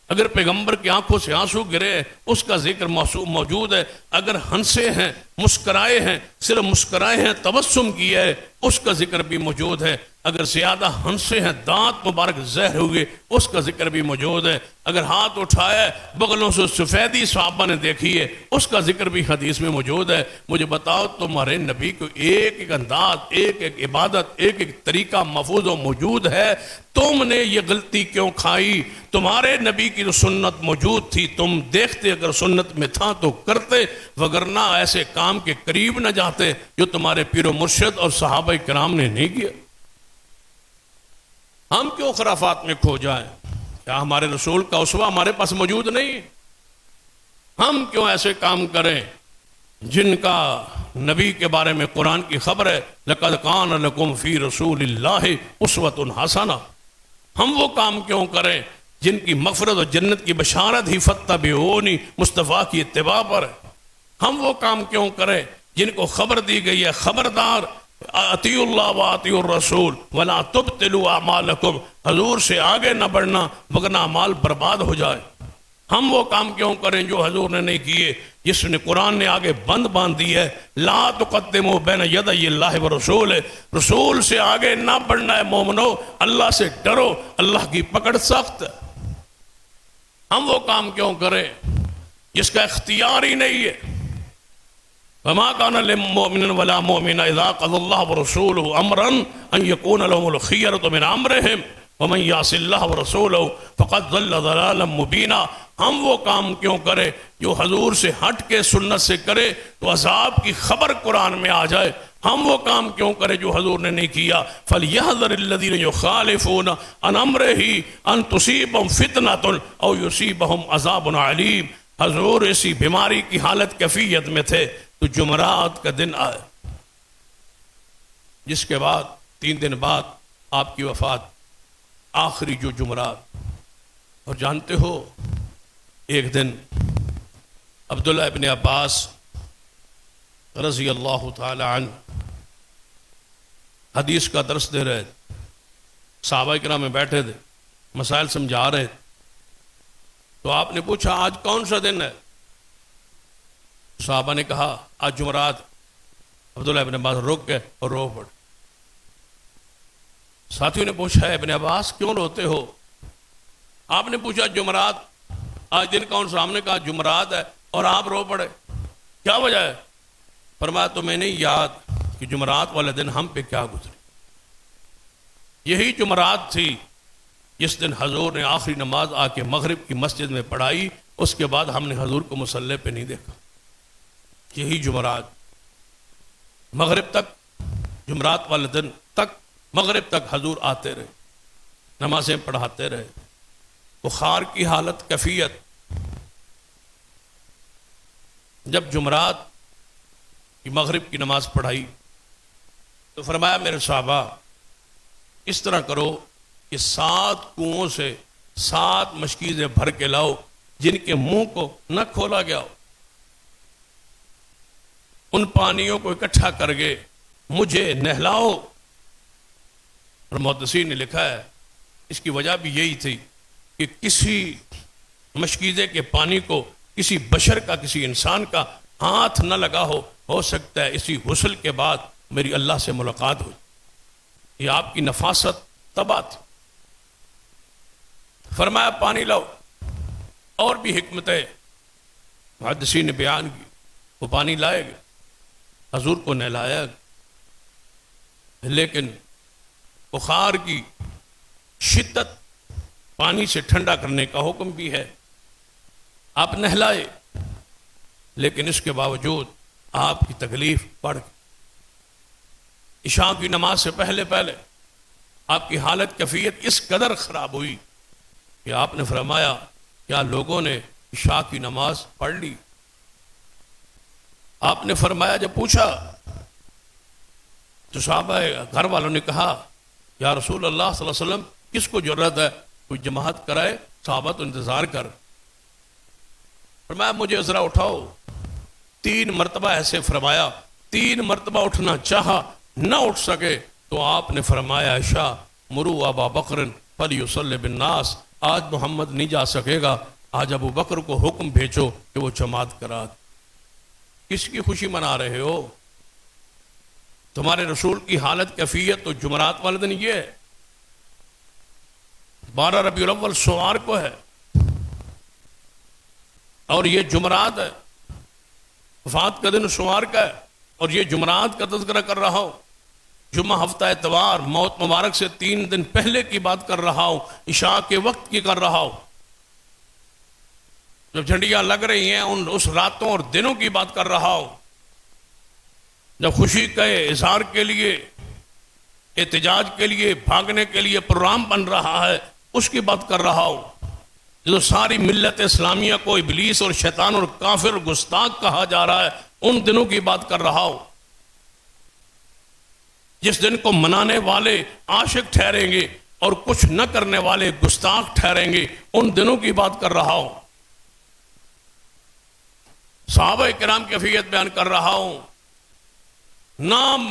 Speaker 1: اگر پیغمبر کی آنکھوں سے آنسو گرے اس کا ذکر موجود ہے. اگر ہنسے ہیں مسکرائے ہیں صرف مسکرائے ہیں تبسم کیا ہے اس کا ذکر بھی موجود ہے. اگر زیادہ ہنسے ہیں دانت مبارک زہر ہوئے اس کا ذکر بھی موجود ہے. اگر ہاتھ اٹھایا ہے بغلوں سے سفیدی صحابہ نے دیکھی ہے اس کا ذکر بھی حدیث میں موجود ہے. مجھے بتاؤ تمہارے نبی کو ایک ایک انداز ایک ایک عبادت ایک ایک طریقہ محفوظ و موجود ہے. تم نے یہ غلطی کیوں کھائی؟ تمہارے نبی کی جو سنت موجود تھی تم دیکھتے، اگر سنت میں تھا تو کرتے، وگرنہ ایسے کام کے قریب نہ جاتے جو تمہارے پیر و مرشد اور صحابہ کرام نے نہیں کیا. ہم کیوں خرافات میں کھو جائیں؟ کیا ہمارے رسول کا اسوہ ہمارے پاس موجود نہیں؟ ہم کیوں ایسے کام کریں جن کا نبی کے بارے میں قرآن کی خبر ہے لَقَدْ كَانَ لَكُمْ فِي رَسُولِ اللَّهِ أُسْوَةٌ حَسَنَةٌ. ہم وہ کام کیوں کریں جن کی مغفرت اور جنت کی بشارت ہی فَاتَّبِعُونِی مصطفیٰ کی اتباع پر ہے؟ ہم وہ کام کیوں کریں جن کو خبر دی گئی ہے خبردار اطیعوا اللہ و اطیعوا الرسول ولا تبطلوا اعمالکم، حضور سے آگے نہ بڑھنا وگرنہ اعمال برباد ہو جائے. ہم وہ کام کیوں کریں جو حضور نے نہیں کیے، جس نے قرآن نے آگے بند باندھ دی ہے لا تقدموا بین یدی اللہ و رسول، رسول سے آگے نہ بڑھنا ہے مومنو، اللہ سے ڈرو، اللہ کی پکڑ سخت ہے. ہم وہ کام کیوں کریں جس کا اختیار ہی نہیں ہے؟ وما كان للمؤمن ولا مؤمنة إذا قضى الله ورسوله أمرا أن يكون لهم الخيرة من أمرهم ومن يعص الله ورسوله فقد ضل ضلالا مبينا. ہم وہ کام کیوں کرے جو حضور سے ہٹ کے سنت سے کرے تو عذاب کی خبر قرآن میں آ جائے. ہم وہ کام کیوں کرے جو حضور نے نہیں کیا. فَلْيَحْذَرِ الَّذِينَ يُخَالِفُونَ عَنْ أَمْرِهِ أَن تُصِيبَهُمْ فِتْنَةٌ أَوْ يُصِيبَهُمْ عَذَابٌ عَلِيمٌ. حضور اسی بیماری کی حالت کیفیت میں تھے تو جمعرات کا دن آئے جس کے بعد 3 دن بعد آپ کی وفات، آخری جو جمعرات. اور جانتے ہو ایک دن عبداللہ ابن عباس رضی اللہ تعالی عنہ حدیث کا درس دے رہے تھے، صحابہ کرام میں بیٹھے تھے، مسائل سمجھا رہے تھے. تو آپ نے پوچھا آج کون سا دن ہے؟ صحابہ نے کہا آج جمعرات. عبداللہ ابن عباس رک گئے اور رو پڑے. ساتھیوں نے پوچھا ابن عباس کیوں روتے ہو؟ آپ نے پوچھا جمعرات آج دن کون سا؟ ہم نے کہا جمعرات ہے اور آپ رو پڑے، کیا وجہ ہے؟ فرمایا تمہیں نہیں یاد کہ جمعرات والے دن ہم پہ کیا گزری؟ یہی جمعرات تھی جس دن حضور نے آخری نماز آ کے مغرب کی مسجد میں پڑھائی، اس کے بعد ہم نے حضور کو مصلی پہ نہیں دیکھا. یہی جمعرات مغرب تک، جمعرات والے دن تک مغرب تک حضور آتے رہے، نمازیں پڑھاتے رہے. بخار کی حالت کیفیت. جب جمعرات کی مغرب کی نماز پڑھائی تو فرمایا میرے صحابہ اس طرح کرو کہ 7 کنوؤں سے 7 مشکیزیں بھر کے لاؤ جن کے منہ کو نہ کھولا گیا ہو. ان پانیوں کو اکٹھا کر کے مجھے نہلاؤ. اور محدثین نے لکھا ہے اس کی وجہ بھی یہی تھی کہ کسی مشکیزے کے پانی کو کسی بشر کا، کسی انسان کا ہاتھ نہ لگا ہو سکتا ہے اسی غسل کے بعد میری اللہ سے ملاقات ہوئی. یہ آپ کی نفاست تباہ تھی. فرمایا پانی لاؤ. اور بھی حکمتیں محدثین نے بیان کی. وہ پانی لائے گئے، حضور کو نہلایا گیا، لیکن بخار کی شدت پانی سے ٹھنڈا کرنے کا حکم بھی ہے. آپ نہلائے لیکن اس کے باوجود آپ کی تکلیف بڑھ گئی. عشاء کی نماز سے پہلے آپ کی حالت کیفیت اس قدر خراب ہوئی کہ آپ نے فرمایا کیا لوگوں نے عشاء کی نماز پڑھ لی؟ آپ نے فرمایا جب پوچھا تو صحابہ گھر والوں نے کہا یا رسول اللہ صلی اللہ علیہ وسلم کس کو ضرورت ہے کوئی جماعت کرائے؟ صحابہ تو انتظار کر. فرمایا مجھے ذرا اٹھاؤ. 3 مرتبہ ایسے فرمایا، 3 مرتبہ اٹھنا چاہا نہ اٹھ سکے تو آپ نے فرمایا عائشہ مرو ابا بکر فلیصلی بالناس، آج محمد نہیں جا سکے گا، آج ابو بکر کو حکم بھیجو کہ وہ جماعت کرا دے۔ کس کی خوشی منا رہے ہو؟ تمہارے رسول کی حالت کیفیت تو جمعرات والے دن یہ ہے، 12 ربیع الاول سوار کو ہے اور یہ جمعرات ہے، وفات کا دن سوار کا ہے اور یہ جمعرات کا تذکرہ کر رہا ہوں، جمعہ ہفتہ اتوار، موت مبارک سے 3 دن پہلے کی بات کر رہا ہوں، عشاء کے وقت کی کر رہا ہوں، جب جھنڈیاں لگ رہی ہیں اس راتوں اور دنوں کی بات کر رہا ہوں، جب خوشی کے اظہار کے لیے، احتجاج کے لیے، بھاگنے کے لیے پروگرام بن رہا ہے، اس کی بات کر رہا ہوں، جو ساری ملت اسلامیہ کو ابلیس اور شیطان اور کافر اور گستاخ کہا جا رہا ہے، ان دنوں کی بات کر رہا ہوں، جس دن کو منانے والے عاشق ٹھہریں گے اور کچھ نہ کرنے والے گستاخ ٹھہریں گے، ان دنوں کی بات کر رہا ہوں، صحابہ کرام کی کیفیت بیان کر رہا ہوں، نام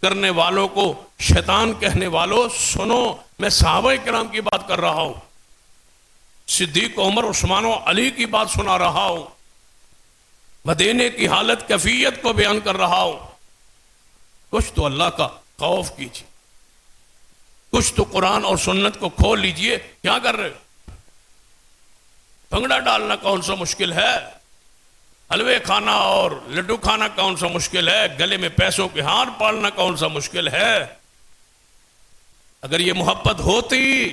Speaker 1: کرنے والوں کو شیطان کہنے والوں سنو، میں صحابہ کرام کی بات کر رہا ہوں، صدیق عمر عثمان و علی کی بات سنا رہا ہوں، مدینے کی حالت کیفیت کو بیان کر رہا ہوں، کچھ تو اللہ کا خوف کیجیے، کچھ تو قرآن اور سنت کو کھول لیجئے، کیا کر رہے ہو؟ بھنگڑا ڈالنا کون سا مشکل ہے؟ حلوے کھانا اور لڈو کھانا کون سا مشکل ہے؟ گلے میں پیسوں کے ہار پالنا کون سا مشکل ہے؟ اگر یہ محبت ہوتی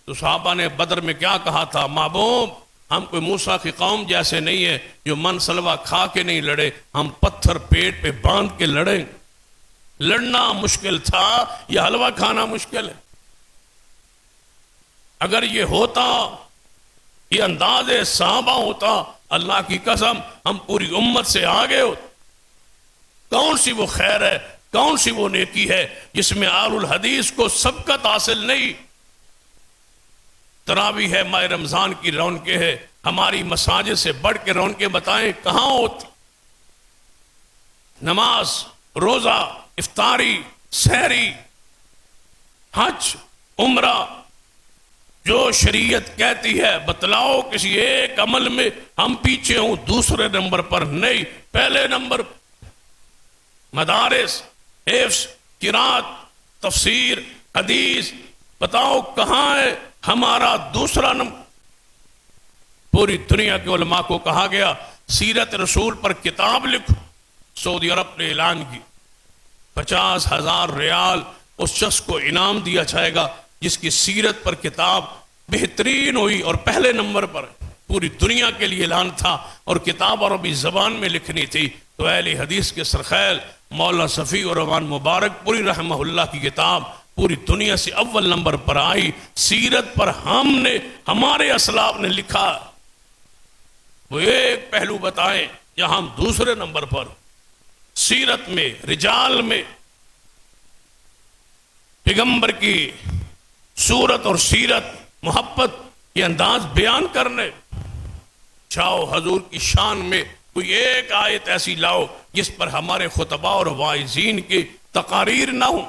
Speaker 1: تو صحابہ نے بدر میں کیا کہا تھا؟ محبوب ہم کوئی موسیٰ کی قوم جیسے نہیں ہے جو من سلوہ کھا کے نہیں لڑے، ہم پتھر پیٹ پہ باندھ کے لڑیں۔ لڑنا مشکل تھا یا حلوہ کھانا مشکل ہے؟ اگر یہ ہوتا، یہ انداز صحابہ ہوتا، اللہ کی قسم ہم پوری امت سے آگے ہوتے۔ کون سی وہ خیر ہے، کون سی وہ نیکی ہے جس میں آل الحدیث کو سبقت حاصل نہیں؟ تراویح ہے، ماہ رمضان کی رونقیں ہے، ہماری مساجد سے بڑھ کے رونقیں بتائیں کہاں ہوتی؟ نماز، روزہ، افطاری، سحری، حج، عمرہ، جو شریعت کہتی ہے بتلاؤ کسی ایک عمل میں ہم پیچھے ہوں، دوسرے نمبر پر نہیں، پہلے نمبر پر۔ مدارس، حفظ، قرات، تفسیر، حدیث، بتاؤ کہاں ہے ہمارا دوسرا نمبر؟ پوری دنیا کے علماء کو کہا گیا سیرت رسول پر کتاب لکھو، سعودی عرب نے اعلان کی 50,000 ریال اس شخص کو انعام دیا جائے گا جس کی سیرت پر کتاب بہترین ہوئی اور پہلے نمبر پر۔ پوری دنیا کے لیے اعلان تھا اور کتاب عربی زبان میں لکھنی تھی، تو اہل حدیث کے سرخیل مولانا صفی الرحمن مبارک پوری رحمہ اللہ کی کتاب پوری دنیا سے اول نمبر پر آئی۔ سیرت پر ہم نے، ہمارے اسلاف نے لکھا، وہ ایک پہلو بتائیں یا ہم دوسرے نمبر پر؟ سیرت میں، رجال میں، پیغمبر کی صورت اور سیرت، محبت کے انداز بیان کرنے، چاہو حضور کی شان میں کوئی ایک آیت ایسی لاؤ جس پر ہمارے خطباء اور واعظین کی تقاریر نہ ہوں۔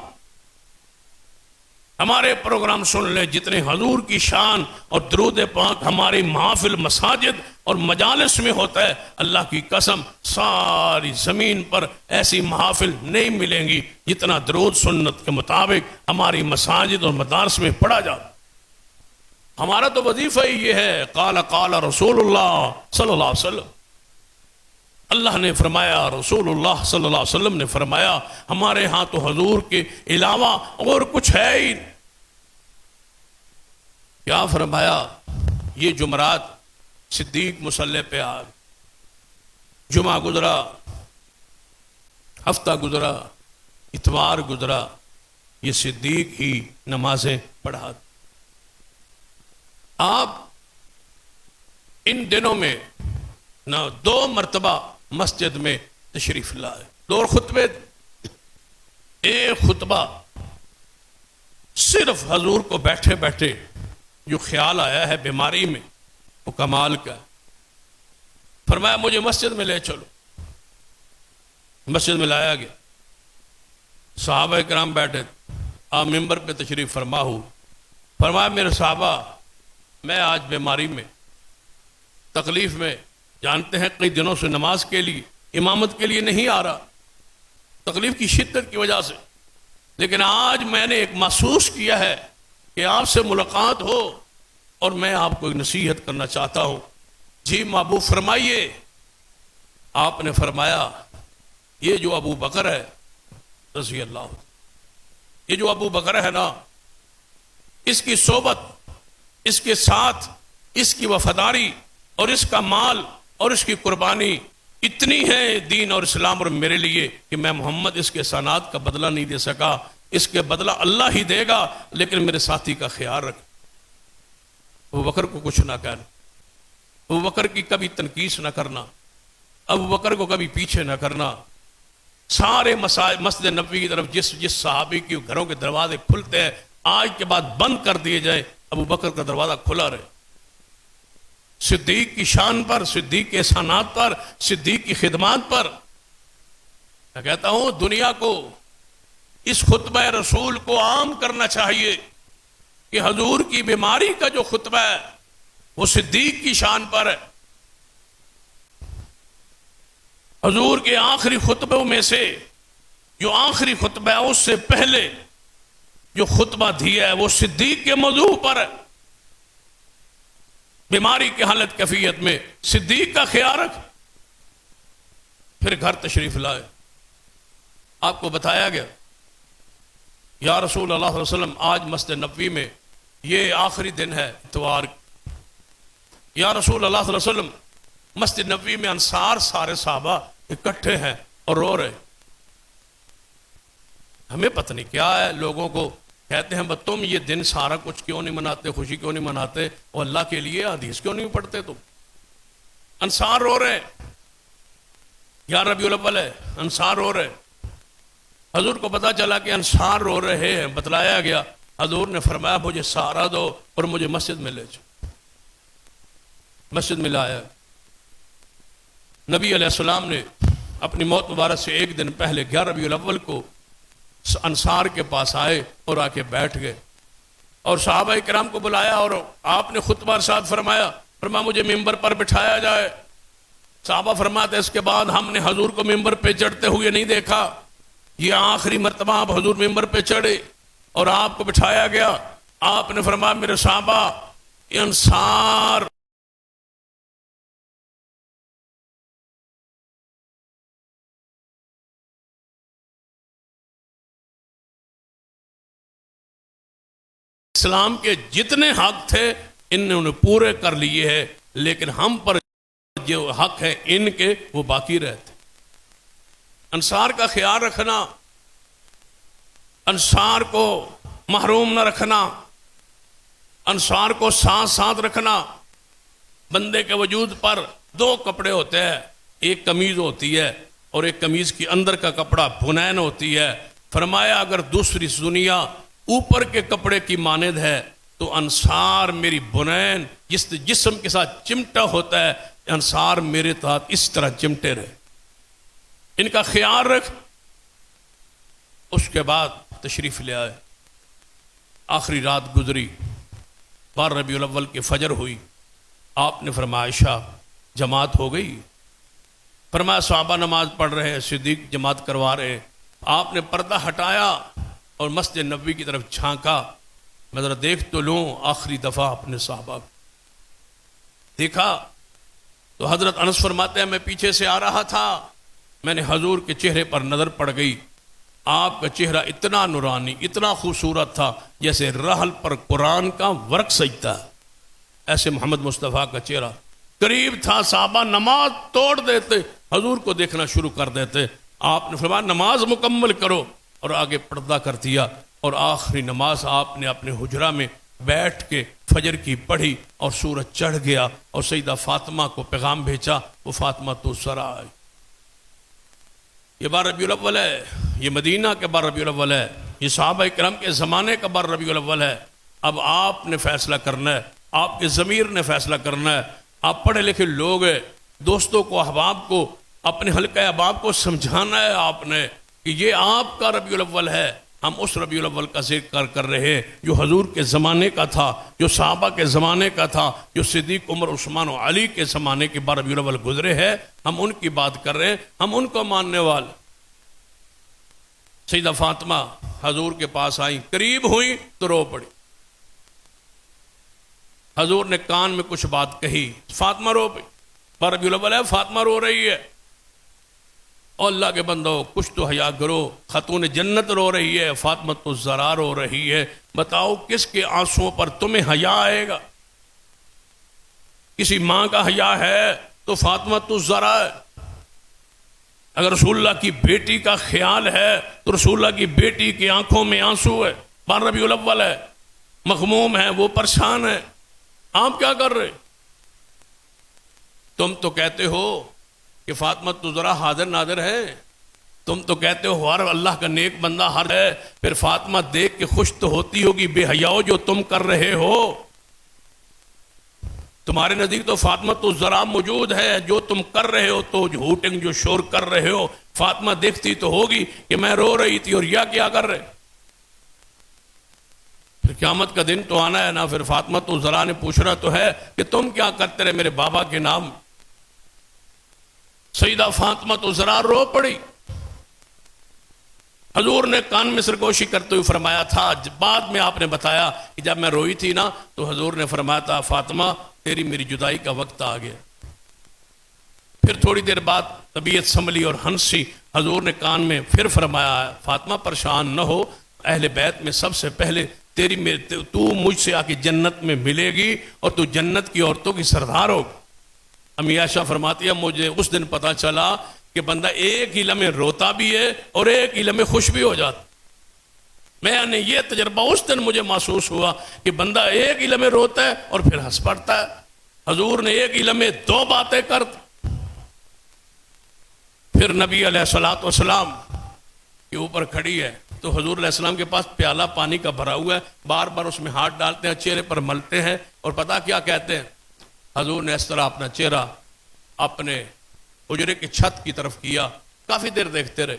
Speaker 1: ہمارے پروگرام سن لیں، جتنے حضور کی شان اور درود پاک ہماری محافل، مساجد اور مجالس میں ہوتا ہے، اللہ کی قسم ساری زمین پر ایسی محافل نہیں ملیں گی جتنا درود سنت کے مطابق ہماری مساجد اور مدارس میں پڑھا جاتا۔ ہمارا تو وظیفہ ہی یہ ہے، قال قال رسول اللہ صلی اللہ علیہ وسلم، اللہ نے فرمایا، رسول اللہ صلی اللہ علیہ وسلم نے فرمایا، ہمارے ہاں تو حضور کے علاوہ اور کچھ ہے ہی۔ کیا فرمایا؟ یہ جمعرات صدیق مصلی پہ آ گئے، جمعہ گزرا، ہفتہ گزرا، اتوار گزرا، یہ صدیق ہی نمازیں پڑھا۔ آپ ان دنوں میں نہ 2 مرتبہ مسجد میں تشریف لائے، 2 خطبے، ایک خطبہ صرف حضور کو بیٹھے بیٹھے جو خیال آیا ہے بیماری میں، وہ کمال کا ہے۔ فرمایا مجھے مسجد میں لے چلو، مسجد میں لایا گیا، صحابہ کرام بیٹھے، آپ ممبر پہ تشریف فرما ہو، فرمایا میرے صحابہ میں آج بیماری میں، تکلیف میں، جانتے ہیں کئی دنوں سے نماز کے لیے، امامت کے لیے نہیں آ رہا تکلیف کی شدت کی وجہ سے، لیکن آج میں نے ایک محسوس کیا ہے کہ آپ سے ملاقات ہو اور میں آپ کو ایک نصیحت کرنا چاہتا ہوں۔ جی محبوب فرمائیے۔ آپ نے فرمایا یہ جو ابو بکر ہے رضی اللہ، یہ جو ابو بکر ہے نا، اس کی صحبت، اس کے ساتھ اس کی وفاداری اور اس کا مال اور اس کی قربانی اتنی ہے دین اور اسلام اور میرے لیے کہ میں محمد اس کے احسانات کا بدلہ نہیں دے سکا، اس کے بدلہ اللہ ہی دے گا، لیکن میرے ساتھی کا خیال رکھ۔ ابو بکر کو کچھ نہ کہنا، ابو بکر کی کبھی تنقیص نہ کرنا، ابو بکر کو کبھی پیچھے نہ کرنا۔ سارے مسجد نبوی کی طرف جس صحابی کے گھروں کے دروازے کھلتے ہیں آج کے بعد بند کر دیے جائے، ابو بکر کا دروازہ کھلا رہے۔ صدیق کی شان پر، صدیق کے احسانات پر، صدیق کی خدمات پر میں کہتا ہوں دنیا کو اس خطبہ رسول کو عام کرنا چاہیے کہ حضور کی بیماری کا جو خطبہ ہے وہ صدیق کی شان پر ہے۔ حضور کے آخری خطبوں میں سے جو آخری خطبہ ہے اس سے پہلے جو خطبہ دیا ہے وہ صدیق کے موضوع پر ہے۔ بیماری کی حالت کیفیت میں صدیق کا خیال رکھ، پھر گھر تشریف لائے۔ آپ کو بتایا گیا یا رسول اللہ صلی اللہ علیہ وسلم آج مسجد نبوی میں یہ آخری دن ہے اتوار، یا رسول اللہ صلی اللہ علیہ وسلم مسجد نبوی میں انصار سارے صحابہ اکٹھے ہیں اور رو رہے۔ ہمیں پتہ نہیں کیا ہے، لوگوں کو کہتے ہیں بس تم یہ دن سارا کچھ کیوں نہیں مناتے، خوشی کیوں نہیں مناتے، اور اللہ کے لیے حدیث کیوں نہیں پڑھتے تم؟ انصار رو رہے، یا ربیع الاول ہے انصار رو رہے۔ حضور کو پتا چلا کہ انصار رو رہے ہیں، بتلایا گیا، حضور نے فرمایا مجھے سہارا دو اور مجھے مسجد میں لے جاؤ۔ مسجد میں لایا۔ نبی علیہ السلام نے اپنی موت مبارک سے ایک دن پہلے 11 ربیع الاول کو انصار کے پاس آئے اور آ کے بیٹھ گئے اور صحابہ کرام کو بلایا اور آپ نے خطبہ ارشاد فرمایا، مجھے ممبر پر بٹھایا جائے۔ صحابہ فرماتے اس کے بعد ہم نے حضور کو ممبر پہ چڑھتے ہوئے نہیں دیکھا، یہ آخری مرتبہ آپ حضور ممبر پہ چڑھے اور آپ کو بٹھایا گیا۔ آپ نے فرمایا میرے صحابہ یہ انصار اسلام کے جتنے حق تھے انہوں نے پورے کر لیے ہیں، لیکن ہم پر جو حق ہے ان کے وہ باقی رہتے۔ انصار کا خیال رکھنا، انصار کو محروم نہ رکھنا، انصار کو ساتھ ساتھ رکھنا۔ بندے کے وجود پر دو کپڑے ہوتے ہیں، ایک قمیض ہوتی ہے اور ایک قمیض کی اندر کا کپڑا بنین ہوتی ہے۔ فرمایا اگر دوسری دنیا اوپر کے کپڑے کی مانند ہے تو انصار میری بنین جس جسم کے ساتھ چمٹا ہوتا ہے، انصار میرے ساتھ اس طرح چمٹے رہے، ان کا خیال رکھ۔ اس کے بعد تشریف لے آئے، آخری رات گزری، 12 ربیع الاول کی فجر ہوئی۔ آپ نے فرمایا عائشہ جماعت ہو گئی؟ فرمایا صحابہ نماز پڑھ رہے ہیں، صدیق جماعت کروا رہے ہیں۔ آپ نے پردہ ہٹایا اور مسجد نبوی کی طرف جھانکا، میں ذرا دیکھ تو لوں آخری دفعہ اپنے صحابہ دیکھا تو حضرت انس فرماتے ہیں میں پیچھے سے آ رہا تھا، میں نے حضور کے چہرے پر نظر پڑ گئی، آپ کا چہرہ اتنا نورانی، اتنا خوبصورت تھا جیسے رحل پر قرآن کا ورق سجتا ہے، ایسے محمد مصطفیٰ کا چہرہ قریب تھا۔ صحابہ نماز توڑ دیتے، حضور کو دیکھنا شروع کر دیتے۔ آپ نے فرمایا نماز مکمل کرو اور آگے پردہ کر دیا، اور آخری نماز آپ نے اپنے حجرہ میں بیٹھ کے فجر کی پڑھی اور سورج چڑھ گیا اور سیدہ فاطمہ کو پیغام بھیجا، وہ فاطمہ تو سرا آئی۔ یہ 12 ربیع الاول ہے، یہ مدینہ کے 12 ربیع الاول ہے، یہ صحابہ کرام کے زمانے کا 12 ربیع الاول ہے۔ اب آپ نے فیصلہ کرنا ہے، آپ کے ضمیر نے فیصلہ کرنا ہے۔ آپ پڑھے لکھے لوگ ہیں، دوستوں کو، احباب کو، اپنے حلقہ احباب کو سمجھانا ہے آپ نے کہ یہ آپ کا ربیع الاول ہے، ہم اس ربیع الاول کا ذکر کر رہے ہیں جو حضور کے زمانے کا تھا، جو صحابہ کے زمانے کا تھا، جو صدیق، عمر، عثمان و علی کے زمانے کے بعد ربیع الاول گزرے ہیں، ہم ان کی بات کر رہے ہیں، ہم ان کو ماننے والے۔ سیدہ فاطمہ حضور کے پاس آئیں، قریب ہوئی تو رو پڑی۔ حضور نے کان میں کچھ بات کہی، فاطمہ رو پڑی۔ ربیع الاول ہے، فاطمہ رو رہی ہے۔ اور اللہ کے بندو کچھ تو حیا کرو، خاتون جنت رو رہی ہے، فاطمہ تو زہرا رو رہی ہے، بتاؤ کس کے آنسوؤں پر تمہیں حیا آئے گا؟ کسی ماں کا حیا ہے تو فاطمہ تو زہرا ہے۔ اگر رسول اللہ کی بیٹی کا خیال ہے تو رسول اللہ کی بیٹی کی آنکھوں میں آنسو ہے، ربیع الاول ہے، مغموم ہے، وہ پریشان ہے، آپ کیا کر رہے؟ تم تو کہتے ہو کہ فاطمہ تو ذرا حاضر ناظر ہے، تم تو کہتے ہو ہر اللہ کا نیک بندہ ہر ہے، پھر فاطمہ دیکھ کے خوش تو ہوتی ہوگی بے حیاؤ جو تم کر رہے ہو؟ تمہارے نزدیک تو فاطمہ تو ذرا موجود ہے، جو تم کر رہے ہو تو ہوٹنگ جو شور کر رہے ہو، فاطمہ دیکھتی تو ہوگی کہ میں رو رہی تھی اور یا کیا کر رہے؟ پھر قیامت کا دن تو آنا ہے نا، پھر فاطمہ تو ذرا نے پوچھنا تو ہے کہ تم کیا کرتے رہے میرے بابا کے نام؟ سیدہ فاطمہ تو ذرا رو پڑی۔ حضور نے کان میں سرگوشی کرتے ہوئے فرمایا تھا، بعد میں آپ نے بتایا کہ جب میں روئی تھی نا تو حضور نے فرمایا تھا فاطمہ تیری میری جدائی کا وقت آ گیا۔ پھر تھوڑی دیر بعد طبیعت سنبھلی اور ہنسی، حضور نے کان میں پھر فرمایا فاطمہ پریشان نہ ہو، اہل بیت میں سب سے پہلے تو مجھ سے آ کے جنت میں ملے گی اور تو جنت کی عورتوں کی سردار ہو۔ امی عائشہ فرماتی ہے مجھے اس دن پتا چلا کہ بندہ ایک ہی لمحے روتا بھی ہے اور ایک ہی لمحے خوش بھی ہو جاتا۔ میں نے یہ تجربہ اس دن مجھے محسوس ہوا کہ بندہ ایک ہی لمحے روتا ہے اور پھر ہنس پڑتا ہے۔ حضور نے ایک ہی لمحے دو باتیں کر دی۔ پھر نبی علیہ الصلوۃ والسلام کے اوپر کھڑی ہے تو حضور علیہ السلام کے پاس پیالہ پانی کا بھرا ہوا ہے، بار بار اس میں ہاتھ ڈالتے ہیں، چہرے پر ملتے ہیں اور پتہ کیا کہتے ہیں؟ حضور نے اس طرح اپنا چہرہ اپنے حجرے کی چھت کی طرف کیا، کافی دیر دیکھتے رہے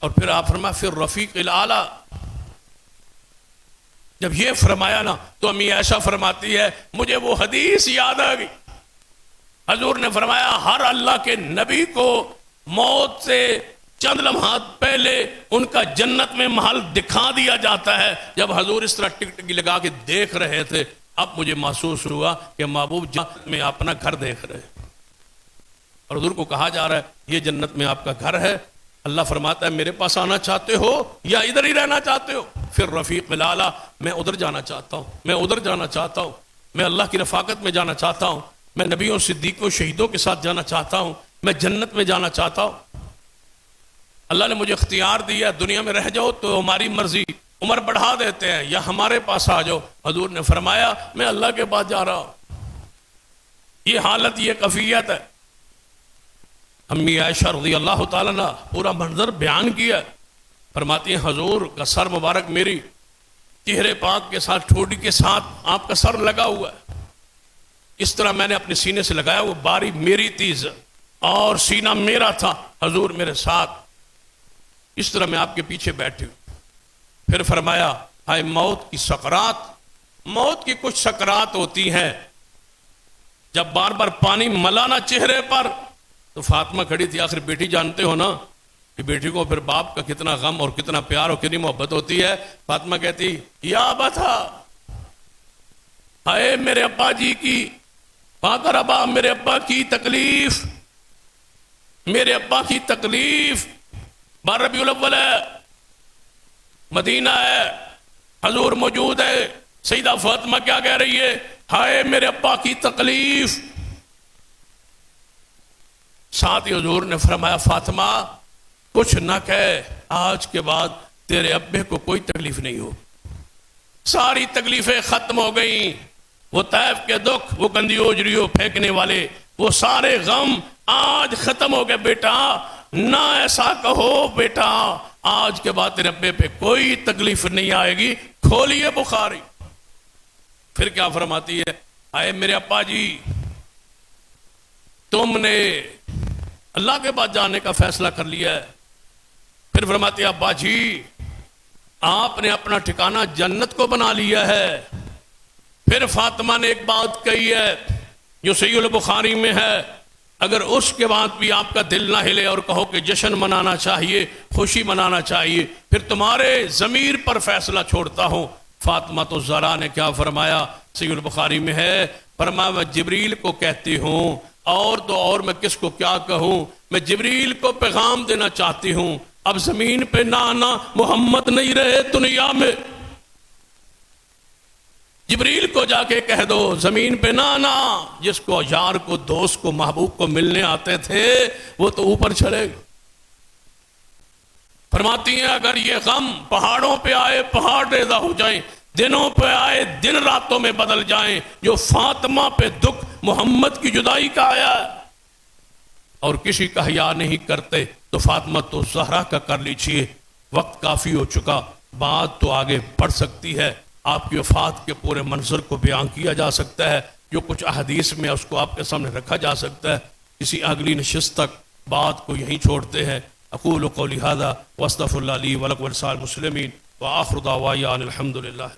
Speaker 1: اور پھر آپ فرمایا پھر رفیق الاعلیٰ۔ جب یہ فرمایا نا تو امی عائشہ فرماتی ہے مجھے وہ حدیث یاد آ گئی، حضور نے فرمایا ہر اللہ کے نبی کو موت سے چند لمحات پہلے ان کا جنت میں محل دکھا دیا جاتا ہے۔ جب حضور اس طرح ٹک ٹکی لگا کے دیکھ رہے تھے اب مجھے محسوس ہوا کہ محبوب جنت میں اپنا گھر دیکھ رہے اور حضور کو کہا جا رہا ہے یہ جنت میں آپ کا گھر ہے۔ اللہ فرماتا ہے میرے پاس آنا چاہتے ہو یا ادھر ہی رہنا چاہتے ہو؟ پھر رفیق الاعلیٰ، میں ادھر جانا چاہتا ہوں، میں ادھر جانا چاہتا ہوں، میں اللہ کی رفاقت میں جانا چاہتا ہوں، میں نبیوں صدیقوں شہیدوں کے ساتھ جانا چاہتا ہوں، میں جنت میں جانا چاہتا ہوں۔ اللہ نے مجھے اختیار دیا دنیا میں رہ جاؤ تو ہماری مرضی، عمر بڑھا دیتے ہیں یا ہمارے پاس آ جاؤ۔ حضور نے فرمایا میں اللہ کے پاس جا رہا ہوں۔ یہ حالت، یہ کیفیت ہے۔ امی عائشہ رضی اللہ تعالیٰ نے پورا منظر بیان کیا، فرماتی ہیں حضور کا سر مبارک میری چہرے پاک کے ساتھ ٹھوڑی کے ساتھ آپ کا سر لگا ہوا ہے، اس طرح میں نے اپنے سینے سے لگایا، وہ باری میری تیز اور سینہ میرا تھا، حضور میرے ساتھ، اس طرح میں آپ کے پیچھے بیٹھی ہوں۔ پھر فرمایا ہائے موت کی سکرات، موت کی کچھ سکرات ہوتی ہیں جب بار بار پانی ملانا چہرے پر۔ تو فاطمہ کھڑی تھی، آخر بیٹی جانتے ہو نا کہ بیٹی کو پھر باپ کا کتنا غم اور کتنا پیار اور کتنی محبت ہوتی ہے۔ فاطمہ کہتی یا ابا، ہائے میرے ابا جی کی، فاطر ابا، میرے ابا کی تکلیف، میرے ابا کی تکلیف۔ بارہ ربیع الاول ہے، مدینہ ہے، حضور موجود ہے، سیدہ فاطمہ کیا کہہ رہی ہے؟ ہائے میرے ابا کی تکلیف۔ ساتھ ہی حضور نے فرمایا فاطمہ کچھ نہ کہے، آج کے بعد تیرے ابے کو کوئی تکلیف نہیں ہو، ساری تکلیفیں ختم ہو گئیں، وہ طیف کے دکھ، وہ گندی اوجریوں پھینکنے والے وہ سارے غم آج ختم ہو گئے بیٹا، نہ ایسا کہو بیٹا، آج کے بعد تیرے ابے پہ کوئی تکلیف نہیں آئے گی۔ کھولیے بخاری۔ پھر کیا فرماتی ہے؟ آئے میرے ابا جی، تم نے اللہ کے پاس جانے کا فیصلہ کر لیا ہے، پھر فرماتے ابا جی آپ نے اپنا ٹھکانہ جنت کو بنا لیا ہے۔ پھر فاطمہ نے ایک بات کہی ہے جو صحیح البخاری میں ہے، اگر اس کے بعد بھی آپ کا دل نہ ہلے اور کہو کہ جشن منانا چاہیے، خوشی منانا چاہیے، پھر تمہارے ضمیر پر فیصلہ چھوڑتا ہوں۔ فاطمہ تو زہرا نے کیا فرمایا، صحیح البخاری میں ہے، فرمایا میں جبریل کو کہتی ہوں اور تو اور میں کس کو کیا کہوں، میں جبریل کو پیغام دینا چاہتی ہوں اب زمین پہ نہ آنا، محمد نہیں رہے دنیا میں۔ جبریل کو جا کے کہہ دو زمین پہ نہ آنا، جس کو یار کو دوست کو محبوب کو ملنے آتے تھے وہ تو اوپر چلے گئے۔ فرماتی ہیں اگر یہ غم پہاڑوں پہ آئے پہاڑ ریزہ ہو جائیں، دنوں پہ آئے دن راتوں میں بدل جائیں، جو فاطمہ پہ دکھ محمد کی جدائی کا آیا ہے اور کسی کا حیا نہیں کرتے تو فاطمہ تو زہرا کا کر لیجیے۔ وقت کافی ہو چکا، بات تو آگے بڑھ سکتی ہے، آپ کی وفات کے پورے منظر کو بیان کیا جا سکتا ہے، جو کچھ احادیث میں اس کو آپ کے سامنے رکھا جا سکتا ہے۔ کسی اگلی نشست تک بات کو یہیں چھوڑتے ہیں۔ اقول قولی ھذا واستغفر اللہ لی ولکم ولسائر المسلمین وآخر دعوایا ان الحمد للہ۔